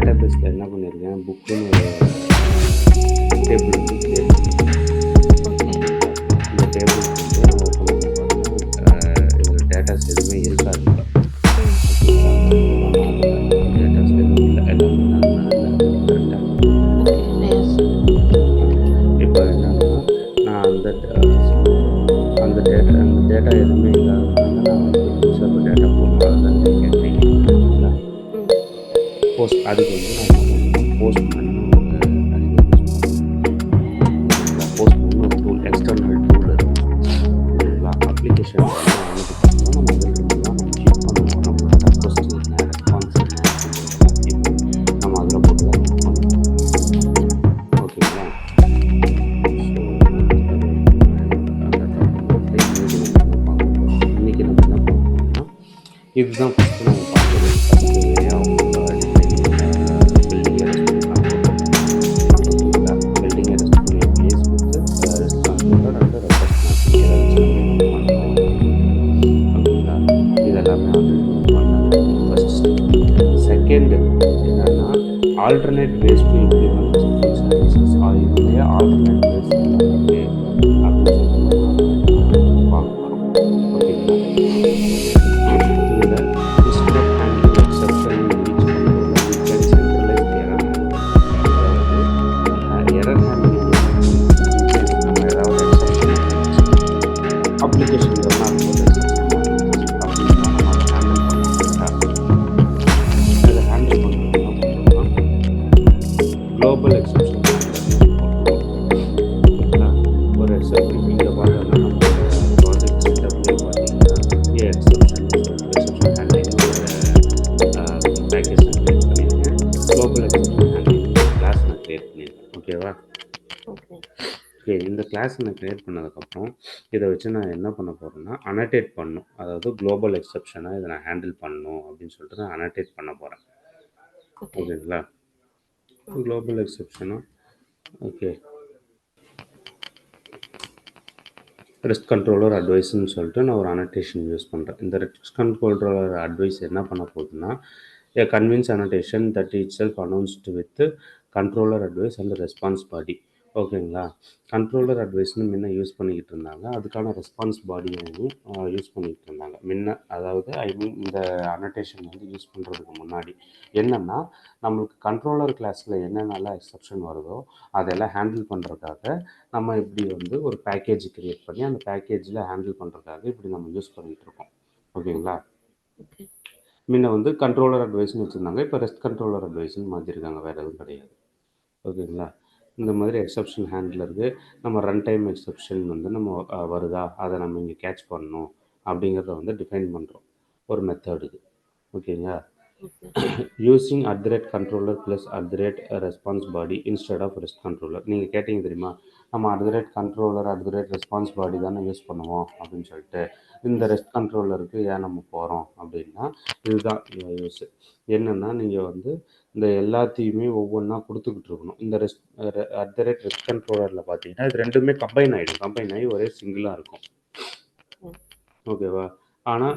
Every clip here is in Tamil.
டேட்டாபேஸில் என்ன பண்ணியிருக்கேன், புக்குன்னு ஒரு டேபிள் வந்து கிரியேட் பண்ணியிருக்கேன். ஓகே. இந்த டேபிளுக்கு வந்து நான் ஓப்பன் பண்ணி பார்த்தேன்னா, இதில் டேட்டாஸ் எதுவுமே இருக்காது. ம். ஓகேங்களா? நான் அதில் டேட்டாஸ் எதுவும் இல்லை, எல்லாமே நல்லாக தான் இருக்குது. கரெக்டாக. ஓகே. எஸ். இப்போ என்னன்னா, நான் அந்த டேட்டா எதுவுமே இல்லாததுனால நான் வந்து புதுசாக இப்போ டேட்டா போடணும். அதுதான் நீங்கள் கேட்குறீங்க. ஓகேங்களா? ம். அதுக்கு வந்து நான் என்ன பண்ணணும்னா, போஸ்ட்மேன்னு ஒரு இது யூஸ் பண்ணணும். ஓகேங்களா? போஸ்ட்மேன் ஒரு டூல், எக்ஸ்டர்னல் டூல் அது. ஓகேங்களா? அப்ளிகேஷனில் என்ன ஆனதுக்கப்புறம் நம்ம அதிலிருந்துலாம் நம்ம செக் பண்ணணும். நம்மளோட ரெக்வஸ்ட் என்ன, ரெஸ்பான்ஸ் என்ன அப்படிங்கிறது எல்லாத்தையுமே நம்ம அதில் போட்டு தான் செக் பண்ணணும். ஓகேங்களா? ஸோ அது வந்து நான் என்னோட அந்த டாக்குமெண்ட்டில் இன்றைக்கி நம்ம என்ன பார்க்க போகிறோம்னா, இதுதான் ஃபஸ்ட்டு நம்ம பார்த்தது. First way of defining building a RESTful controller. ஓகேங்களா? Building a RESTful APIs with REST controller and request mapping. இதை வச்சு நம்ம எப்படி பண்ணோம். ஓகேங்களா? இதெல்லாமே ஆல்ரெடி நம்ம பண்ணது ஃபஸ்ட் ஸ்டெப். செகண்டு என்னென்னா, alternate ways to implement RESTful services. இதுலேயே ஆல்டர்னேட் வேஸ் என்ன இருக்குது அப்படின்னு சொல்லிட்டு நம்ம பார்க்க போகிறோம். ஓகேங்களா? இதில் instead of handling exception in each controller, we can centralize the error handling. அதாவது எரர் ஹேண்ட்லிங் இன்கேஸ் நம்ம ஏதாவது எக்ஸப்ஷன் வந்துச்சு, அப்ளிகேஷன் ரன் ஆகும்போது எக்ஸப்ஷன் வந்துச்சு அப்படின்னா நம்ம அதை ஹேண்டில் பண்ணணும். கரெக்டாக அதை ஹேண்டில் பண்ணுறதுக்கு என்ன பண்ணுறோம்னா, குளோபல் எக்ஸப்ஷன் ஹேண்ட்லர்னு ஒன்று போட்டுருவோம். ஓகேங்களா? ஒரு இப்போ இங்கே பார்த்தோம்னா நம்மளோட ப்ராஜெக்ட் செட்டப்லேயே பார்த்தீங்கன்னா, இங்கே எக்ஸப்ஷன் சொல்லிட்டு எக்ஸப்ஷன் ஹேண்ட்லிங்னு ஒரு பேக்கேஜ் நான் க்ரியேட் பண்ணியிருக்கேன். குளோபல் எக்ஸப்ஷன் ஹேண்ட்லிங்னு ஒரு கிளாஸ் நான் க்ரியேட் பண்ணியிருக்கேன். ஓகேவா? ஓகே. ஓகே, இந்த கிளாஸ் நான் க்ரியேட் பண்ணதுக்கப்புறம் இதை வச்சு நான் என்ன பண்ண போகிறேன்னா, அனடேட் பண்ணணும். அதாவது குளோபல் எக்ஸப்ஷனாக இதை நான் ஹேண்டில் பண்ணணும் அப்படின்னு சொல்லிட்டு நான் அனடேட் பண்ண போகிறேன். ஓகே. ஓகேங்களா? ம். குளோபல் எக்ஸப்ஷனாக ஓகே ரெஸ்ட் கண்ட்ரோலர் அட்வைஸ்ன்னு சொல்லிட்டு நான் ஒரு அனடேஷன் யூஸ் பண்ணுறேன். இந்த ரெஸ்ட் கண்ட்ரோலர் அட்வைஸ் என்ன பண்ண போகுதுன்னா, a convince annotation that itself announced with controller advice and response body. ஓகேங்களா? கண்ட்ரோலர் அட்வைஸ்னு முன்ன யூஸ் பண்ணிக்கிட்டு இருந்தாங்க. அதுக்கான ரெஸ்பான்ஸ் பாடியையும் யூஸ் பண்ணிக்கிட்டு இருந்தாங்க முன்ன. அதாவது ஐ மீன் இந்த அனடேஷன் வந்து யூஸ் பண்ணுறதுக்கு முன்னாடி என்னென்னா, நம்மளுக்கு கண்ட்ரோலர் கிளாஸில் என்னென்னலாம் எக்ஸப்ஷன் வருதோ அதெல்லாம் ஹேண்டில் பண்ணுறதுக்காக நம்ம இப்படி வந்து ஒரு பேக்கேஜ் கிரியேட் பண்ணி அந்த பேக்கேஜில் ஹேண்டில் பண்ணுறதுக்காக இப்படி நம்ம யூஸ் பண்ணிகிட்டு இருக்கோம். ஓகேங்களா? ஓகே. முன்ன வந்து கண்ட்ரோலர் அட்வைஸ்னு வச்சுருந்தாங்க. இப்போ ரெஸ்ட் கண்ட்ரோலர் அட்வைஸ்னு மாற்றிருக்காங்க. வேறு எதுவும் கிடையாது. ஓகேங்களா? இந்த மாதிரி எக்ஸப்ஷன் ஹேண்ட்லருக்கு நம்ம ரன் டைம் எக்ஸப்ஷன் வந்து நம்ம வருதா அதை நம்ம இங்கே கேட்ச் பண்ணணும் அப்படிங்கிறத வந்து டிஃபைன் பண்ணுறோம் ஒரு மெத்தடுக்கு. ஓகேங்களா? Okay. Using @controller plus response body instead of rest controller. நீங்கள் கேட்டிங்க தெரியுமா, நம்ம @controller ரெஸ்பான்ஸ் பாடி தானே யூஸ் பண்ணுவோம் அப்படின்னு சொல்லிட்டு, இந்த எஸ். ரெஸ்ட் கண்ட்ரோலருக்கு ஏன் நம்ம போகிறோம் அப்படின்னா, இதுதான் யூஸ். என்னென்னா, நீங்கள் வந்து இந்த எல்லாத்தையுமே ஒவ்வொன்றா கொடுத்துக்கிட்டு இருக்கணும். இந்த ரெஸ்ட் கண்ட்ரோலரில் பார்த்தீங்கன்னா இது ரெண்டுமே கம்பைன் ஆகிடும். கம்பைன் ஆகி ஒரே சிங்கிளாக இருக்கும். ம். ஓகேவா? ஆனால்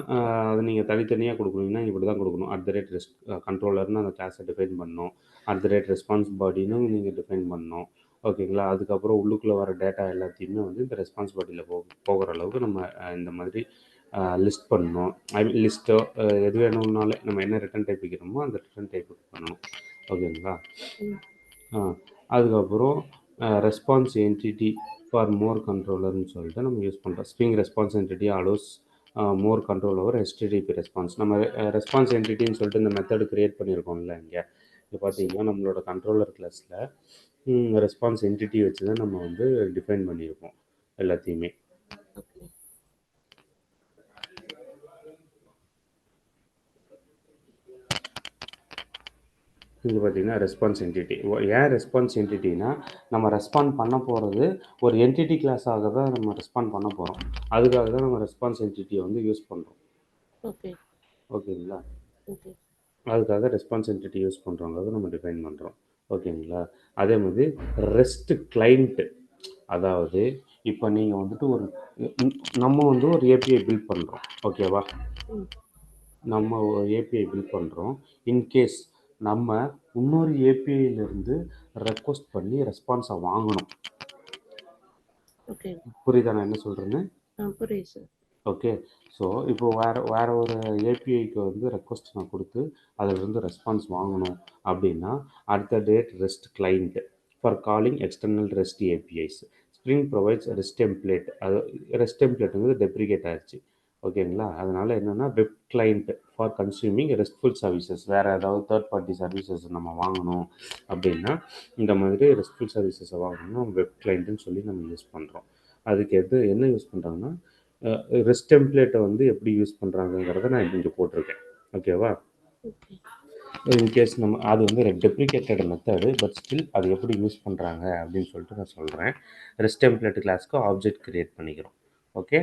அது நீங்கள் தனித்தனியாக கொடுக்கணுங்கன்னா இப்படி தான் கொடுக்கணும். ரெஸ்ட் கண்ட்ரோலர்னு அந்த கிளாஸை டிஃபைன் பண்ணணும். ரெஸ்பான்ஸ் பாடின்னு நீங்கள் டிஃபைன் பண்ணணும். ஓகேங்களா? அதுக்கப்புறம் உள்ளுக்குள்ளே வர டேட்டா எல்லாத்தையுமே வந்து இந்த ரெஸ்பான்ஸ் பாடியில் போகிற அளவுக்கு நம்ம இந்த மாதிரி லிஸ்ட் பண்ணணும். ஐ மீன் லிஸ்ட்டோ எது வேணும்னாலே நம்ம என்ன ரிட்டன் டைப் வைக்கிறோமோ அந்த ரிட்டன் டைப்புக்கு பண்ணணும். ஓகேங்களா? ம். அதுக்கப்புறம் ரெஸ்பான்ஸ் என்டிட்டி ஃபார் மோர் கண்ட்ரோலர்னு சொல்லிட்டு நம்ம யூஸ் பண்ணுறோம். ஸ்ட்ரிங் ரெஸ்பான்ஸ் என்டிட்டி அலோஸ் மோர் கண்ட்ரோல் ஓவர் HTTP ரெஸ்பான்ஸ். நம்ம ரெஸ்பான்ஸ் என்டிட்டின்னு சொல்லிட்டு இந்த மெத்தடு க்ரியேட் பண்ணியிருக்கோம்ல இங்கே. இப்போ பார்த்தீங்கன்னா நம்மளோட கண்ட்ரோலர் கிளாஸில் ரெஸ்பான்ஸ் என்டிட்டி வச்சு தான் நம்ம வந்து டிஃபைன் பண்ணியிருக்கோம் எல்லாத்தையுமே. ஓகே. இது பார்த்திங்கன்னா ரெஸ்பான்ஸ் என்டிட்டி. ஏன் ரெஸ்பான்ஸ் என்டிட்டினா, நம்ம ரெஸ்பாண்ட் பண்ண போகிறது ஒரு என்டிட்டி கிளாஸாக தான் நம்ம ரெஸ்பாண்ட் பண்ண போகிறோம். அதுக்காக தான் நம்ம ரெஸ்பான்ஸ் என்டிட்டியை வந்து யூஸ் பண்ணுறோம். ஓகே. ஓகேங்களா? ஓகே. அதுக்காக ரெஸ்பான்ஸ் என்டிட்டி யூஸ் பண்ணுறோங்கிறத நம்ம டிஃபைன் பண்ணுறோம். ஓகேங்களா? அதே மாதிரி ரெஸ்ட் கிளைண்ட்டு. அதாவது இப்போ நீங்கள் வந்துட்டு நம்ம வந்து ஒரு ஏபிஐ பில்ட் பண்ணுறோம். ஓகேவா? ம். நம்ம ஒரு ஏபிஐ பில்ட் பண்ணுறோம். இன்கேஸ் நம்ம இன்னொரு ஏபிஐலேருந்து ரெக்வஸ்ட் பண்ணி ரெஸ்பான்ஸை வாங்கணும். ஓகே. புரியுதா நான் என்ன சொல்கிறேன்னு? புரியுது சார். ஓகே. ஸோ இப்போ வேறு ஒரு ஏபிஐக்கு வந்து ரெக்வஸ்ட் நான் கொடுத்து அதிலிருந்து ரெஸ்பான்ஸ் வாங்கணும் அப்படின்னா, at the date rest client for calling external rest APIs spring provides rest template. அது ரெஸ்ட் டெம்ப்ளேட்டுங்கிறது டெப்ரிகேட் ஆயிடுச்சு. ஓகேங்களா? அதனால் என்னென்னா web client for consuming RESTful services. வேறு ஏதாவது தேர்ட் பார்ட்டி சர்வீசஸ் நம்ம வாங்கணும் அப்படின்னா, இந்த மாதிரி ரெஸ்ட்ஃபுல் சர்வீசஸை வாங்கணும்னா வெப் கிளைண்ட்டுன்னு சொல்லி நம்ம யூஸ் பண்ணுறோம். அதுக்கு என்ன யூஸ் பண்ணுறாங்கன்னா, ரெஸ்ட் டெம்ப்ளேட்டை வந்து எப்படி யூஸ் பண்ணுறாங்கங்கிறத நான் இங்கே போட்டிருக்கேன். ஓகேவா? ஓகே. இன்கேஸ் நம்ம அது வந்து டெப்ரிகேட்டட் மெத்தடு, பட் ஸ்டில் அது எப்படி யூஸ் பண்ணுறாங்க அப்படின்னு சொல்லிட்டு நான் சொல்கிறேன். ரெஸ்ட் டெம்ப்ளேட் கிளாஸ்க்கு ஆப்ஜெக்ட் கிரியேட் பண்ணிக்கிறோம். ஓகே.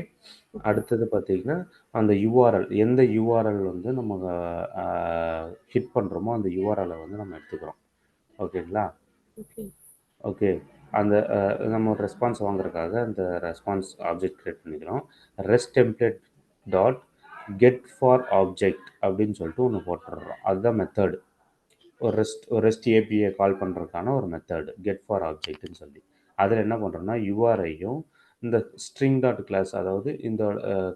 அடுத்தது பார்த்தீங்கன்னா, அந்த யூஆர்எல் எந்த யூஆர்எல் வந்து நம்ம ஹிட் பண்ணுறோமோ அந்த யூஆர்எலை வந்து நம்ம எடுத்துக்கிறோம். ஓகேங்களா? ஓகே. ஓகே. அந்த நம்ம ஒரு ரெஸ்பான்ஸ் வாங்குறதுக்காக அந்த ரெஸ்பான்ஸ் ஆப்ஜெக்ட் கிரியேட் பண்ணிக்கிறோம். Rest template dot get for object அப்படின்னு சொல்லிட்டு ஒன்று போட்டுடுறோம். அதுதான் மெத்தடு. ஒரு ரெஸ்ட் ஏபிஐ கால் பண்ணுறதுக்கான ஒரு மெத்தடு கெட் ஃபார் ஆப்ஜெக்ட்னு சொல்லி. அதில் என்ன பண்ணுறோம்னா யூஆர்ஐயும் இந்த ஸ்ட்ரிங் டாட் கிளாஸ், அதாவது இந்த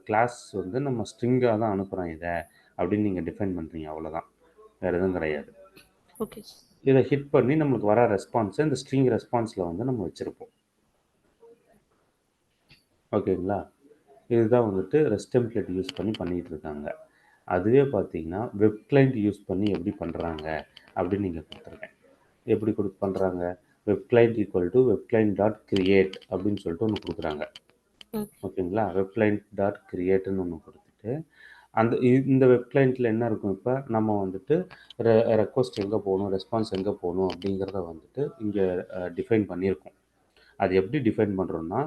கிளாஸ் வந்து நம்ம ஸ்ட்ரிங்காக தான் அனுப்புகிறோம் இதை அப்படின்னு நீங்கள் டிஃபைன் பண்ணுறீங்க. அவ்வளோதான், வேறு எதுவும் கிடையாது. ஓகே. இதை ஹிட் பண்ணி நம்மளுக்கு வர ரெஸ்பான்ஸை இந்த ஸ்ட்ரிங் ரெஸ்பான்ஸில் வந்து நம்ம வச்சுருப்போம். ஓகேங்களா? இதுதான் வந்துட்டு ரெஸ்ட் டெம்ப்ளேட் யூஸ் பண்ணி பண்ணிகிட்டு இருக்காங்க. அதுவே பார்த்தீங்கன்னா வெப் கிளைண்ட் யூஸ் பண்ணி எப்படி பண்ணுறாங்க அப்படின்னு நீங்கள் கொடுத்துருக்கேன். எப்படி பண்ணுறாங்க? Web client equal to web client dot create அப்படின்னு சொல்லிட்டு ஒன்று கொடுக்குறாங்க. ஓகேங்களா? வெப் கிளைண்ட் டாட் கிரியேட்டுன்னு ஒன்று கொடுத்துட்டு இந்த வெப் கிளைண்ட்டில் என்ன இருக்கும், இப்போ நம்ம வந்துட்டு ரெக்வஸ்ட் எங்கே போகணும், ரெஸ்பான்ஸ் எங்கே போகணும் அப்படிங்கிறத வந்துட்டு இங்கே டிஃபைன் பண்ணியிருக்கோம். அது எப்படி டிஃபைன் பண்ணுறோம்னா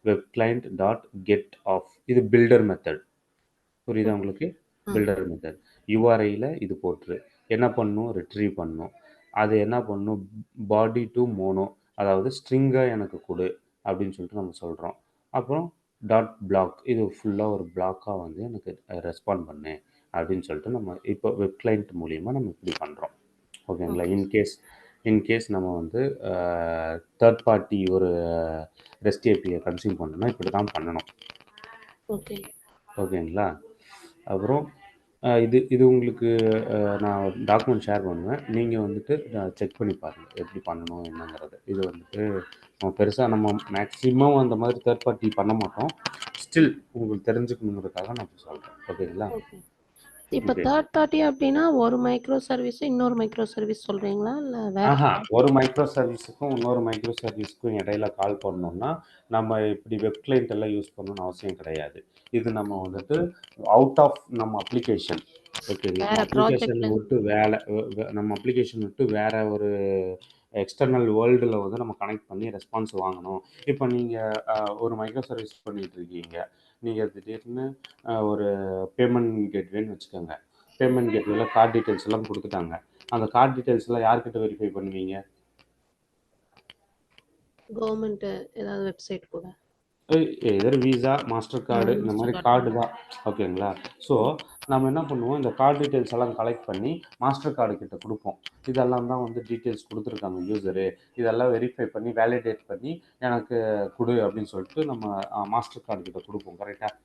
web client dot get of, இது பில்டர் மெத்தட். புரியுதா உங்களுக்கு? Filter method. யூஆர்ஐயில் இது போட்டுரு என்ன பண்ணணும், ரிட்ரீவ் பண்ணணும். அது என்ன பண்ணணும், பாடி டு மோனோ, அதாவது ஸ்ட்ரிங்காக எனக்கு கொடு அப்படின்னு சொல்லிட்டு நம்ம சொல்கிறோம். அப்புறம் டாட் பிளாக், இது ஃபுல்லாக ஒரு பிளாக்காக வந்து எனக்கு ரெஸ்பாண்ட் பண்ணு அப்படின்னு சொல்லிட்டு நம்ம இப்போ வெப் கிளைண்ட் மூலிமா நம்ம இப்படி பண்ணுறோம். ஓகேங்களா? இன்கேஸ் நம்ம வந்து தேர்ட் பார்ட்டி ஒரு ரெஸ்ட் ஏபிஐ கன்சியூம் பண்ணணும்னா இப்படி தான் பண்ணணும். ஓகே. ஓகேங்களா? அப்புறம் இது உங்களுக்கு நான் டாக்குமெண்ட் ஷேர் பண்ணுவேன். நீங்கள் வந்துட்டு செக் பண்ணி பாருங்கள் எப்படி பண்ணணும் என்னங்கிறது. இது வந்துட்டு பெருசாக நம்ம மேக்ஸிமம் அந்த மாதிரி தேர்ட் பார்ட்டி பண்ண மாட்டோம். ஸ்டில் உங்களுக்கு தெரிஞ்சுக்கணுங்கிறதுக்காக நான் சொல்கிறேன். ஓகேங்களா? ஓகே. இப்போ தேர்ட் பார்ட்டி அப்படின்னா ஒரு மைக்ரோ சர்வீஸ் இன்னொரு மைக்ரோ சர்வீஸ் சொல்கிறீங்களா இல்லை வேற? ஒரு மைக்ரோ சர்வீஸுக்கும் இன்னொரு மைக்ரோ சர்வீஸுக்கும் இடையில கால் பண்ணோம்னா நம்ம இப்படி வெப் கிளைண்ட் எல்லாம் யூஸ் பண்ணணும்னு அவசியம் கிடையாது. இது நம்ம வந்துட்டு அவுட் ஆஃப் நம்ம அப்ளிகேஷன். ஓகேங்களா? நம்ம அப்ளிகேஷன் விட்டு வேற ஒரு எக்ஸ்டர்னல் வேர்ல்டில் வந்து நம்ம கனெக்ட் பண்ணி ரெஸ்பான்ஸ் வாங்கணும். இப்போ நீங்கள் ஒரு மைக்ரோ சர்வீஸ் பண்ணிகிட்டு இருக்கீங்க. நீங்கள் திடீர்னு ஒரு பேமெண்ட் கேட்வேன்னு வச்சுக்கோங்க. பேமெண்ட் கேட்வேல கார்டு டீட்டெயில்ஸ் எல்லாம் கொடுத்துட்டாங்க. அந்த கார்டு டீட்டெயில்ஸ்லாம் யார்கிட்ட வெரிஃபை பண்ணுவீங்க? கவர்மெண்ட் ஏதாவது வெப்சைட் கூட எதர் விசா, மாஸ்டர் கார்டு, இந்த மாதிரி கார்டு தான். ஓகேங்களா? ஸோ நம்ம என்ன பண்ணுவோம், இந்த கார்டு டீட்டெயில்ஸ் எல்லாம் கலெக்ட் பண்ணி மாஸ்டர் கார்டு கிட்ட கொடுப்போம். இதெல்லாம் தான் வந்து டீட்டெயில்ஸ் கொடுத்துருக்காங்க யூசரு, இதெல்லாம் வெரிஃபை பண்ணி வேலிடேட் பண்ணி எனக்கு கொடு அப்படின்னு சொல்லிட்டு நம்ம மாஸ்டர் கார்டு கிட்ட கொடுப்போம். கரெக்டாக?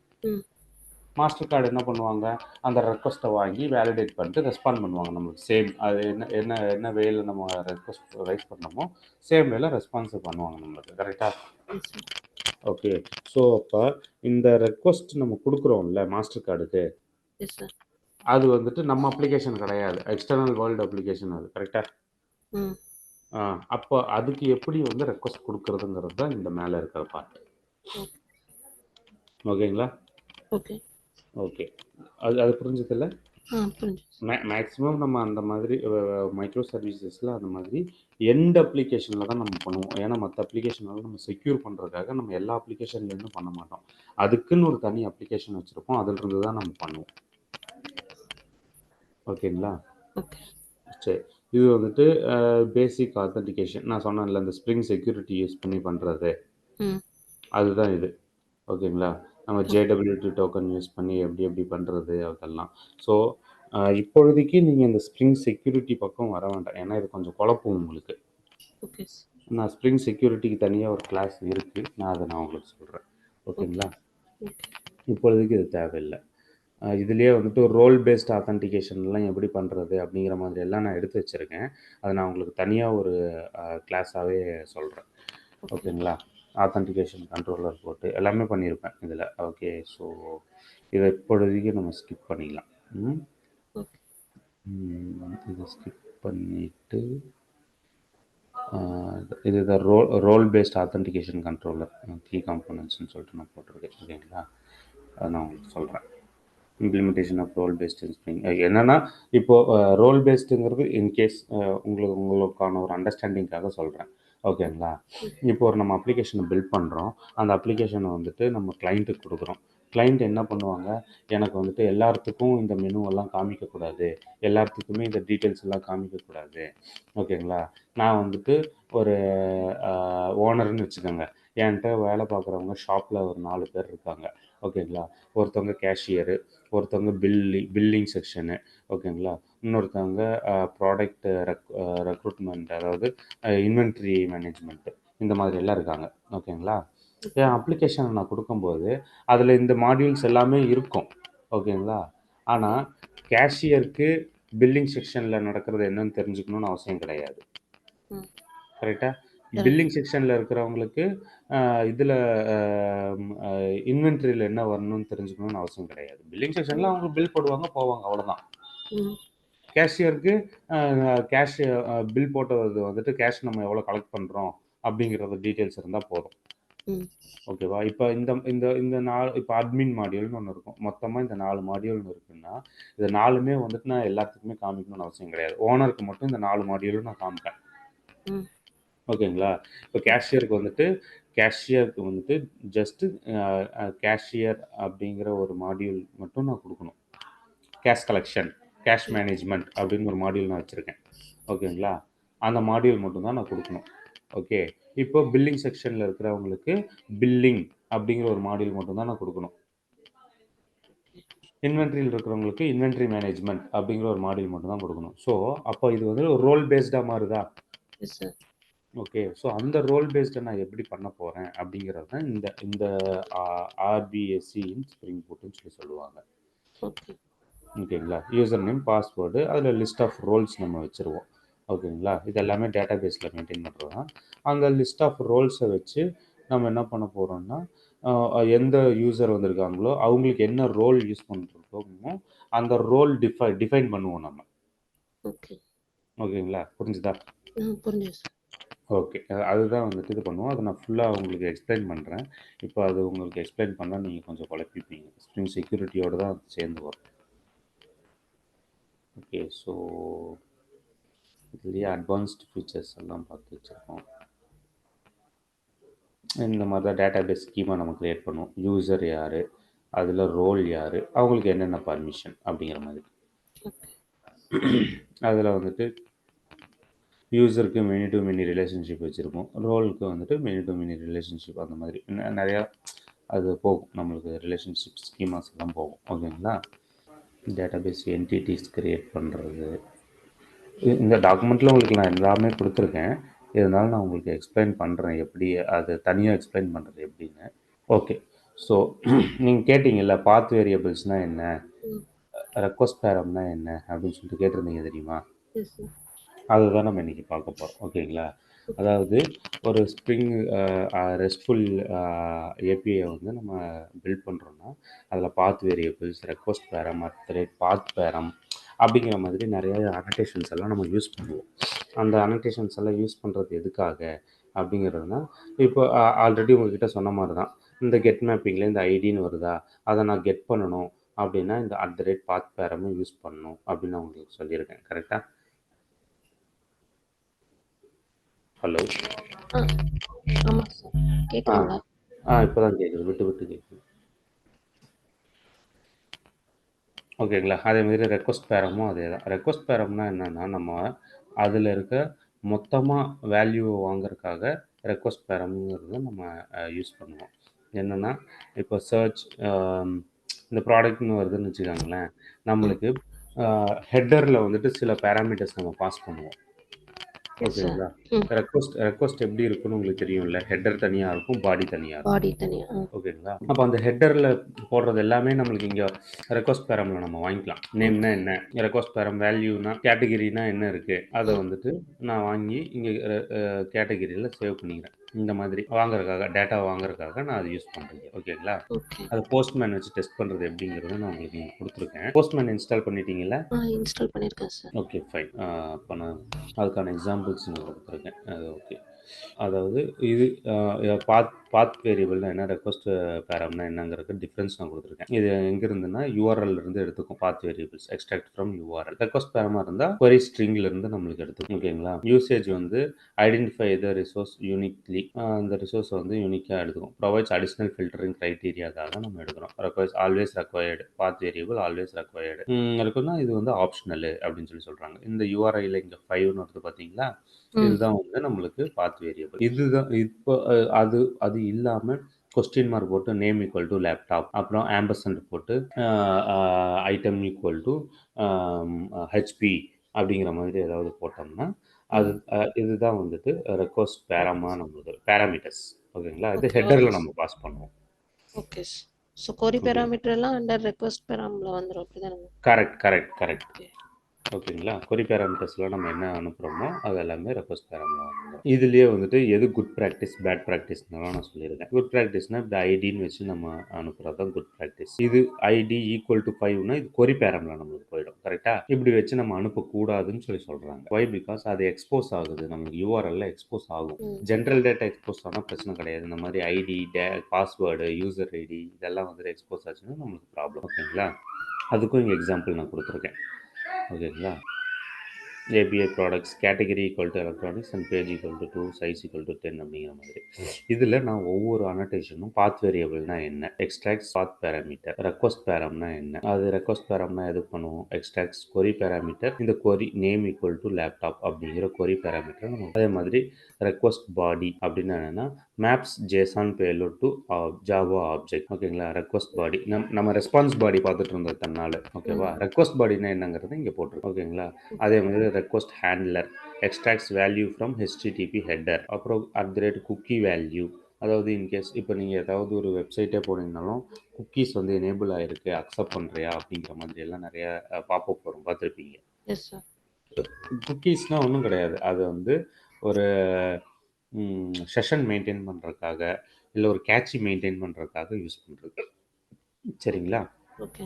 மாஸ்டர் கார்டு என்ன பண்ணுவாங்க, அந்த ரெக்வஸ்ட்டை வாங்கி வேலிடேட் பண்ணிட்டு ரெஸ்பாண்ட் பண்ணுவாங்க நம்மளுக்கு. சேம் அது என்ன என்ன என்ன வேல நம்ம ரெக்வஸ்ட் ரைஸ் பண்ணோமோ சேம் வேல ரெஸ்பான்ஸ் பண்ணுவாங்க நம்மளுக்கு. கரெக்டாக? ஓகே. ஸோ அப்போ இந்த ரெக்வஸ்ட் நம்ம கொடுக்குறோம்ல மாஸ்டர் கார்டுக்கு, அது வந்துட்டு நம்ம அப்ளிகேஷன் கிடையாது, எக்ஸ்டர்னல் வேர்ல்டு அப்ளிகேஷன் அது. கரெக்டாக? அப்போ அதுக்கு எப்படி வந்து ரெக்வஸ்ட் கொடுக்குறதுங்கிறது தான் இந்த மேலே இருக்கிற பார்ட். ஓகேங்களா? ஓகே. அது புரிஞ்சதில்ல? மேக்ஸிமம் நம்ம அந்த மாதிரி மைக்ரோ சர்வீசஸில் அந்த மாதிரி எண்ட் அப்ளிகேஷனில் தான் நம்ம பண்ணுவோம். ஏன்னா மற்ற அப்ளிகேஷனால நம்ம செக்யூர் பண்ணுறதுக்காக நம்ம எல்லா அப்ளிகேஷன்லேருந்தும் பண்ண மாட்டோம். அதுக்குன்னு ஒரு தனி அப்ளிகேஷன் வச்சுருப்போம், அதிலிருந்து தான் நம்ம பண்ணுவோம். ஓகேங்களா? சரி. இது வந்துட்டு பேசிக் ஆத்தென்டிகேஷன் நான் சொன்னேன்ல, இந்த ஸ்ப்ரிங் செக்யூரிட்டி யூஸ் பண்ணி பண்ணுறது, அதுதான் இது. ஓகேங்களா? நம்ம JWT டோக்கன் யூஸ் பண்ணி எப்படி பண்ணுறது அதெல்லாம். ஸோ இப்பொழுதைக்கு நீங்கள் இந்த ஸ்ப்ரிங் செக்யூரிட்டி பக்கம் வர வேண்டாம். ஏன்னா இது கொஞ்சம் குழப்பம் உங்களுக்கு. Okay sir. நான் ஸ்ப்ரிங் செக்யூரிட்டிக்கு தனியாக ஒரு கிளாஸ் இருக்குது, நான் உங்களுக்கு சொல்கிறேன். ஓகே. ஓகேங்களா? ஓகே. இப்பொழுதைக்கு இது தேவையில்லை. இதுலேயே வந்துட்டு ஒரு ரோல் பேஸ்ட் ஆத்தன்டிகேஷன்லாம் எப்படி பண்ணுறது அப்படிங்கிற மாதிரி எல்லாம் நான் எடுத்து வச்சுருக்கேன். அதை நான் உங்களுக்கு தனியாக ஒரு கிளாஸாகவே சொல்கிறேன். ஓகே. ஓகேங்களா? ஆத்தன்டிகேஷன் கண்ட்ரோலர் போட்டு எல்லாமே பண்ணியிருப்பேன் இதில். ஓகே, ஸோ இதை இப்பொழுதைக்கு நம்ம ஸ்கிப் பண்ணிக்கலாம். ஓகே. இதை ஸ்கிப் பண்ணிவிட்டு இது role based authentication controller key காம்போனன்ட்ஸ்னு சொல்லிட்டு நான் போட்டிருக்கேன். ஓகேங்களா? அதை நான் உங்களுக்கு சொல்கிறேன். Implementation of role based spring என்னென்னா, இப்போது ரோல் பேஸ்டுங்கிறது இன்கேஸ் உங்களுக்கான ஒரு அண்டர்ஸ்டாண்டிங்காக சொல்கிறேன். ஓகேங்களா? இப்போ ஒரு நம்ம அப்ளிகேஷனை பில்ட் பண்ணுறோம். அந்த அப்ளிகேஷனை வந்துட்டு நம்ம கிளைண்ட்டுக்கு கொடுக்குறோம். கிளைண்ட் என்ன பண்ணுவாங்க, எனக்கு வந்துட்டு எல்லாத்துக்கும் இந்த மெனுவெல்லாம் காமிக்கக்கூடாது, எல்லாத்துக்குமே இந்த டீட்டெயில்ஸ் எல்லாம் காமிக்கக்கூடாது. ஓகேங்களா? நான் வந்துட்டு ஒரு ஓனர்னு வச்சுக்கோங்க. என்கிட்ட வேலை பார்க்குறவங்க ஷாப்பில் ஒரு 4 பேர் இருக்காங்க. ஓகேங்களா? ஒருத்தவங்க கேஷியரு, ஒருத்தவங்க பில்லிங் செக்ஷனு. ஓகேங்களா? இன்னொருத்தவங்க ப்ராடக்ட் ரெக்ரூட்மெண்ட், அதாவது இன்வென்ட்ரி மேனேஜ்மெண்ட்டு, இந்த மாதிரி எல்லாம் இருக்காங்க. ஓகேங்களா? என் அப்ளிகேஷனை நான் கொடுக்கும்போது அதில் இந்த மாடியூல்ஸ் எல்லாமே இருக்கும். ஓகேங்களா? ஆனால் கேஷியருக்கு பில்லிங் செக்ஷனில் நடக்கிறது என்னன்னு தெரிஞ்சுக்கணும்னு அவசியம் கிடையாது. கரெக்டாக? பில்லிங் செக்ஷனில் இருக்கிறவங்களுக்கு இதில் இன்வென்ட்ரியில் என்ன வரணும்னு தெரிஞ்சுக்கணும்னு அவசியம் கிடையாது. பில்லிங் செக்ஷனில் அவங்க பில் போடுவாங்க, போவாங்க, அவ்வளோதான். கேஷியருக்கு கேஷ் பில் போட்டது வந்துட்டு கேஷ் நம்ம எவ்வளோ கலெக்ட் பண்ணுறோம் அப்படிங்கிறது டீட்டெயில்ஸ் இருந்தால் போதும். ஓகேவா? இப்போ இந்த இந்த இந்த இப்போ அட்மின் மாடியூல்னு ஒன்று இருக்கும். மொத்தமாக இந்த 4 மாடியூல்னு இருக்குன்னா, இது 4மே வந்துட்டு நான் எல்லாத்துக்குமே காமிக்கணும்னு அவசியம் கிடையாது. ஓனருக்கு மட்டும் இந்த 4 மாடியூலும் நான் காமிப்பேன். ஓகேங்களா? இப்போ கேஷியருக்கு வந்துட்டு ஜஸ்ட்டு கேஷியர் அப்படிங்கிற ஒரு மாடியூல் மட்டும் நான் கொடுக்கணும். கேஷ் கலெக்ஷன், கேஷ் மேனேஜ்மெண்ட் அப்படின்னு ஒரு மாடியூல் நான் வச்சுருக்கேன். ஓகேங்களா? அந்த மாடியூல் மட்டும்தான் நான் கொடுக்கணும். ஓகே. இப்போ பில்லிங் செக்ஷனில் இருக்கிறவங்களுக்கு பில்லிங் அப்படிங்கிற ஒரு மாடியூல் மட்டும்தான் நான் கொடுக்கணும். இன்வென்ட்ரியில் இருக்கிறவங்களுக்கு இன்வென்ட்ரி மேனேஜ்மெண்ட் அப்படிங்கிற ஒரு மாடியூல் மட்டும்தான் கொடுக்கணும். ஸோ அப்போ இது வந்து ஒரு ரோல் பேஸ்டாக மாறுதா? ஓகே. ஸோ அந்த ரோல் பேஸ்டை நான் எப்படி பண்ண போகிறேன் அப்படிங்கிறது தான் இந்த இந்த ஆர்பிஎஸ்சியின் ஸ்ப்ரிங் பூட்டுன்னு சொல்லுவாங்க. ஓகேங்களா? யூசர் நேம், பாஸ்வேர்டு, அதில் லிஸ்ட் ஆஃப் ரோல்ஸ் நம்ம வச்சுருவோம். ஓகேங்களா? இது எல்லாமே டேட்டா பேஸில் மெயின்டைன் பண்ணுறது தான். அந்த லிஸ்ட் ஆஃப் ரோல்ஸை வச்சு நம்ம என்ன பண்ண போகிறோம்னா, எந்த யூசர் வந்திருக்காங்களோ அவங்களுக்கு என்ன ரோல் யூஸ் பண்ணிருக்கோமோ அந்த ரோல் டிஃபைன் பண்ணுவோம் நம்ம. ஓகேங்களா? புரிஞ்சுதா? புரிஞ்சுது. ஓகே. அதுதான் வந்துட்டு இது பண்ணுவோம். அதை நான் ஃபுல்லாக உங்களுக்கு எக்ஸ்பிளைன் பண்ணுறேன். இப்போ அது உங்களுக்கு எக்ஸ்பிளைன் பண்ணால் நீங்கள் கொஞ்சம் குழப்பிப்பீங்க. ஸ்ப்ரிங் செக்யூரிட்டியோடு தான் சேர்ந்து வரும். ஓகே. ஸோ இதுலேயே அட்வான்ஸ்டு ஃபீச்சர்ஸ் எல்லாம் பார்த்து வச்சுருக்கோம். இந்த மாதிரி தான் டேட்டா பேஸ் ஸ்கீமா நம்ம க்ரியேட் பண்ணுவோம். யூசர் யார், அதில் ரோல் யார், அவங்களுக்கு என்னென்ன பர்மிஷன் அப்படிங்கிற மாதிரி. அதில் வந்துட்டு யூசருக்கு மெனி டு மெனி ரிலேஷன்ஷிப் வச்சுருப்போம். ரோலுக்கு வந்துட்டு மெனி டு மெனி ரிலேஷன்ஷிப், அந்த மாதிரி நிறையா அது போகும். நம்மளுக்கு ரிலேஷன்ஷிப் ஸ்கீமாஸ் எல்லாம் போகும். ஓகேங்களா? டேட்டாபேஸ் என்டிட்டிஸ் க்ரியேட் பண்ணுறது, இந்த டாக்குமெண்ட்டில் உங்களுக்கு நான் எல்லாமே கொடுத்துருக்கேன். இருந்தாலும் நான் உங்களுக்கு எக்ஸ்பிளைன் பண்ணுறேன் எப்படி அது தனியாக எக்ஸ்பிளைன் பண்ணுறது எப்படின்னு. ஓகே. ஸோ நீங்கள் கேட்டிங்கல்ல பாத் வேரியபிள்ஸ்னால் என்ன, ரெக்வஸ்ட் பேரம்னா என்ன அப்படின்னு சொல்லிட்டு கேட்டிருந்தீங்க தெரியுமா? அதுதான் நம்ம இன்றைக்கி பார்க்க போகிறோம். ஓகேங்களா? அதாவது ஒரு ஸ்ப்ரிங் ரெஸ்ட்ஃபுல் ஏபிஐ வந்து நம்ம பில்ட் பண்ணுறோன்னா அதில் பாத் வேரியபிள்ஸ், ரெக்வஸ்ட் பேரம், பாத் பேரம் அப்படிங்கிற மாதிரி நிறைய அனோட்டேஷன்ஸ் எல்லாம் நம்ம யூஸ் பண்ணுவோம். அந்த அனோட்டேஷன்ஸ் எல்லாம் யூஸ் பண்ணுறது எதுக்காக அப்படிங்கிறதுனா, இப்போ ஆல்ரெடி உங்கள்கிட்ட சொன்ன மாதிரி தான், இந்த கெட் மேப்பிங்கில் இந்த ஐடின்னு வருதா, அதை நான் கெட் பண்ணணும் அப்படின்னா இந்த @பாத் பேரமும் யூஸ் பண்ணணும் அப்படின்னு நான் உங்களுக்கு சொல்லியிருக்கேன். கரெக்டாக? ஹலோ. ஆமாம் சார். கேட்குதுங்களா? இப்போ தான் கேட்குது, விட்டு விட்டு கேட்குது. ஓகேங்களா? அதேமாதிரி ரெக்வஸ்ட் பேரமும் அதே தான். ரெக்வஸ்ட் பேரம்னா என்னென்னா, நம்ம அதில் இருக்க மொத்தமாக வேல்யூவை வாங்குறதுக்காக ரெக்வஸ்ட் பேரம்ங்கிறத நம்ம யூஸ் பண்ணுவோம். என்னென்னா, இப்போ சர்ச் இந்த ப்ராடக்ட்னு வருதுன்னு வச்சுக்கோங்களேன், நம்மளுக்கு ஹெட்டரில் வந்துட்டு சில பேராமீட்டர்ஸ் நம்ம பாஸ் பண்ணுவோம். Yes sir. ஓகேங்களா? ம். ரெக்வெஸ்ட் எப்படி இருக்குன்னு உங்களுக்கு தெரியும்ல. ஹெட்டர் தனியா இருக்கும், பாடி தனியா இருக்கும். பாடி தனியா. ஓகேங்களா? அப்ப அந்த ஹெட்டர்ல போடுறது எல்லாமே நம்மளுக்கு இங்க ரெக்வெஸ்ட் பேரம்ல நம்ம வாங்கிக்கலாம். நேம்னா ஓகே. என்ன? ரெக்வெஸ்ட் பேரம் வேல்யூனா கேட்டகரினா என்ன இருக்கு? அத வந்துட்டு நான் வாங்கி இங்க கேட்டகரியில சேவ் பண்ணிக்கிறேன். இந்த மாதிரி வாங்குறதுக்காக, டேட்டா வாங்குறதுக்காக நான் அத யூஸ் பண்றேன். ஓகேங்களா? ஓகே. அது போஸ்ட்மேன் வச்சு டெஸ்ட் பண்றது எப்படிங்கிறத நான் உங்களுக்கு இங்க குடுத்துருக்கேன். போஸ்ட்மேன் இன்ஸ்டால் பண்ணிட்டீங்களா? இன்ஸ்டால் பண்ணியிருக்கேன் சார். Okay fine. அப்ப நான் அதுக்கான எக்ஸாம்பிள்ஸ் இங்க குடுத்துருக்கேன். அது ஓகே. அதாவது இது பாத் வேரியபிள்னா என்ன, ரெக்வெஸ்ட் பேரம்னா என்னங்கிறதுக்கு டிஃபரன்ஸ் நான் குடுத்துருக்கேன். இது எங்க இருந்துன்னா யூஆர்எல்ல இருந்து எடுத்துக்கும். Path variables extract from URL. Request பேரமா இருந்தா query ஸ்ட்ரிங்ல இருந்து நம்மளுக்கு எடுத்துக்கும். ஓகேங்களா? யூசேஜ் வந்து ஐடென்டிஃபை த ரிசோர்ஸ் யூனிக்லி. அந்த ரிசோர்ஸ வந்து யூனிக்கா எடுத்துக்கும். ப்ரொவைட்ஸ் அடிஷனல் ஃபில்டரிங் கிரைட்டீரியாக்காக நம்ம எடுக்கிறோம். Always required. Path variable always required. இருக்குன்னா இது வந்து ஆப்ஷனல் அப்படின்னு சொல்றாங்க. இந்த யூஆர்ஐல இங்க 5ன்னு வருது பாத்தீங்களா? இதுதான் வந்து நம்மளுக்கு பாத் வேரியபிள். இதுதான் இப்போ அது அது இல்லாம கொஸ்டின் மார்க் போட்டு நேம் ஈக்குவல் டு லேப்டாப், அப்புறம் ஆம்பர்சண்ட் போட்டு ஐட்டம் ஈக்குவல் டு ஹெச்பி அப்படிங்கிற மாதிரி ஏதாவது போட்டோம்னா அது இதுதான் வந்துட்டு ரெக்வஸ்ட் பேரமா நம்மளுக்கு பேராமீட்டர்ஸ். ஓகேங்களா? இது ஓகே. ஹெட்டர்ல நம்ம பாஸ் பண்ணுவோம். ஓகே. ஸோ கொரி ஓகே. பேராமீட்டர் எல்லாம் அண்டர் ரெக்வெஸ்ட் பேராம்ல வந்துரும். அப்படிதானங்க? கரெக்ட். ஓகே. ஓகேங்களா? கொரி பேராமீட்டர்ஸ்ல நம்ம என்ன அனுப்புறோமோ அது எல்லாமே ரெக்வெஸ்ட் பேராம்ல வந்துரும். இதுலயே வந்துட்டு எது குட் பிராக்டிஸ், பேட் பிராக்டிஸ்னுலாம் நான் சொல்லியிருக்கேன். குட் பிராக்டிஸ்னா இப்படி ஐடின்னு வச்சு நம்ம அனுப்புறது தான் குட் பிராக்டிஸ். இது ஐடி ஈக்குவல் டு 5னா இது கொரி பேராம்ல நம்மளுக்கு போயிடும். கரெக்ட்டா? இப்படி வச்சு நம்ம அனுப்பக்கூடாதுன்னு சொல்றாங்க. ஒய்? பிகாஸ் அது எக்ஸ்போஸ் ஆகுது. நமக்கு யூஆர்எல்ல எக்ஸ்போஸ் ஆகும். ஜெனரல் டேட்டா எக்ஸ்போஸ் ஆனா பிரச்சனை கிடையாது. இந்த மாதிரி ஐடி, பாஸ்வேர்டு, யூசர் ஐடி இதெல்லாம் வந்துட்டு எக்ஸ்போஸ் ஆச்சுன்னா நம்மளுக்கு ப்ராப்ளம். ஓகேங்களா? அதுக்கும் இங்க எக்ஸாம்பிள் நான் குடுத்துருக்கேன். ஓகேங்களா? API products category equal to electronics and page equal to 2 size equal to 10 அப்படிங்கிற மாதிரி. இதில் நான் ஒவ்வொரு அனோட்டேஷனும் பாத் வேரியபிள்னா என்ன, எக்ஸ்ட்ராக்ட்ஸ் பாத் பேராமீட்டர், ரெக்வஸ்ட் பேரம்னா என்ன, அது ரெக்வஸ்ட் பேரம்னா எது பண்ணுவோம், எக்ஸ்ட்ராக்ட்ஸ் கொரி பேராமீட்டர், இந்த கொரி நேம் ஈக்குவல் டு லேப்டாப் அப்படிங்கிற கொரி பேராமீட்டர் நம்ம அதே மாதிரி ரெக்வஸ்ட் பாடி அப்படின்னா என்னன்னா maps JSON payload to Java object. ஓகேங்களா? ரெக்வஸ்ட் பாடி நம்ம ரெஸ்பான்ஸ் பாடி பார்த்துட்டு இருந்தோம் தன்னால. ஓகேவா? ரெக்வஸ்ட் பாடினா என்னங்கிறது இங்கே போட்டிருக்கு. ஓகேங்களா? அதே மாதிரி request handler extracts value from HTTP header, அப்புறம் குக்கி வேல்யூ. அதாவது இன்கேஸ் இப்போ நீங்கள் ஏதாவது ஒரு வெப்சைட்டே போனீங்கனாலும் குக்கீஸ் வந்து எனேபிள் ஆகிருக்கு, அக்செப்ட் பண்ணுறியா அப்படிங்கிற மாதிரி எல்லாம் நிறைய பாப்அப் வரும், பார்த்துருப்பீங்க. Yes sir. குக்கீஸ்னால் ஒன்றும் கிடையாது. அது வந்து ஒரு செஷன் மெயின்டைன் பண்ணுறதுக்காக இல்லை ஒரு கேட்சி மெயின்டைன் பண்ணுறதுக்காக யூஸ் பண்ணுறது. சரிங்களா? ஓகே.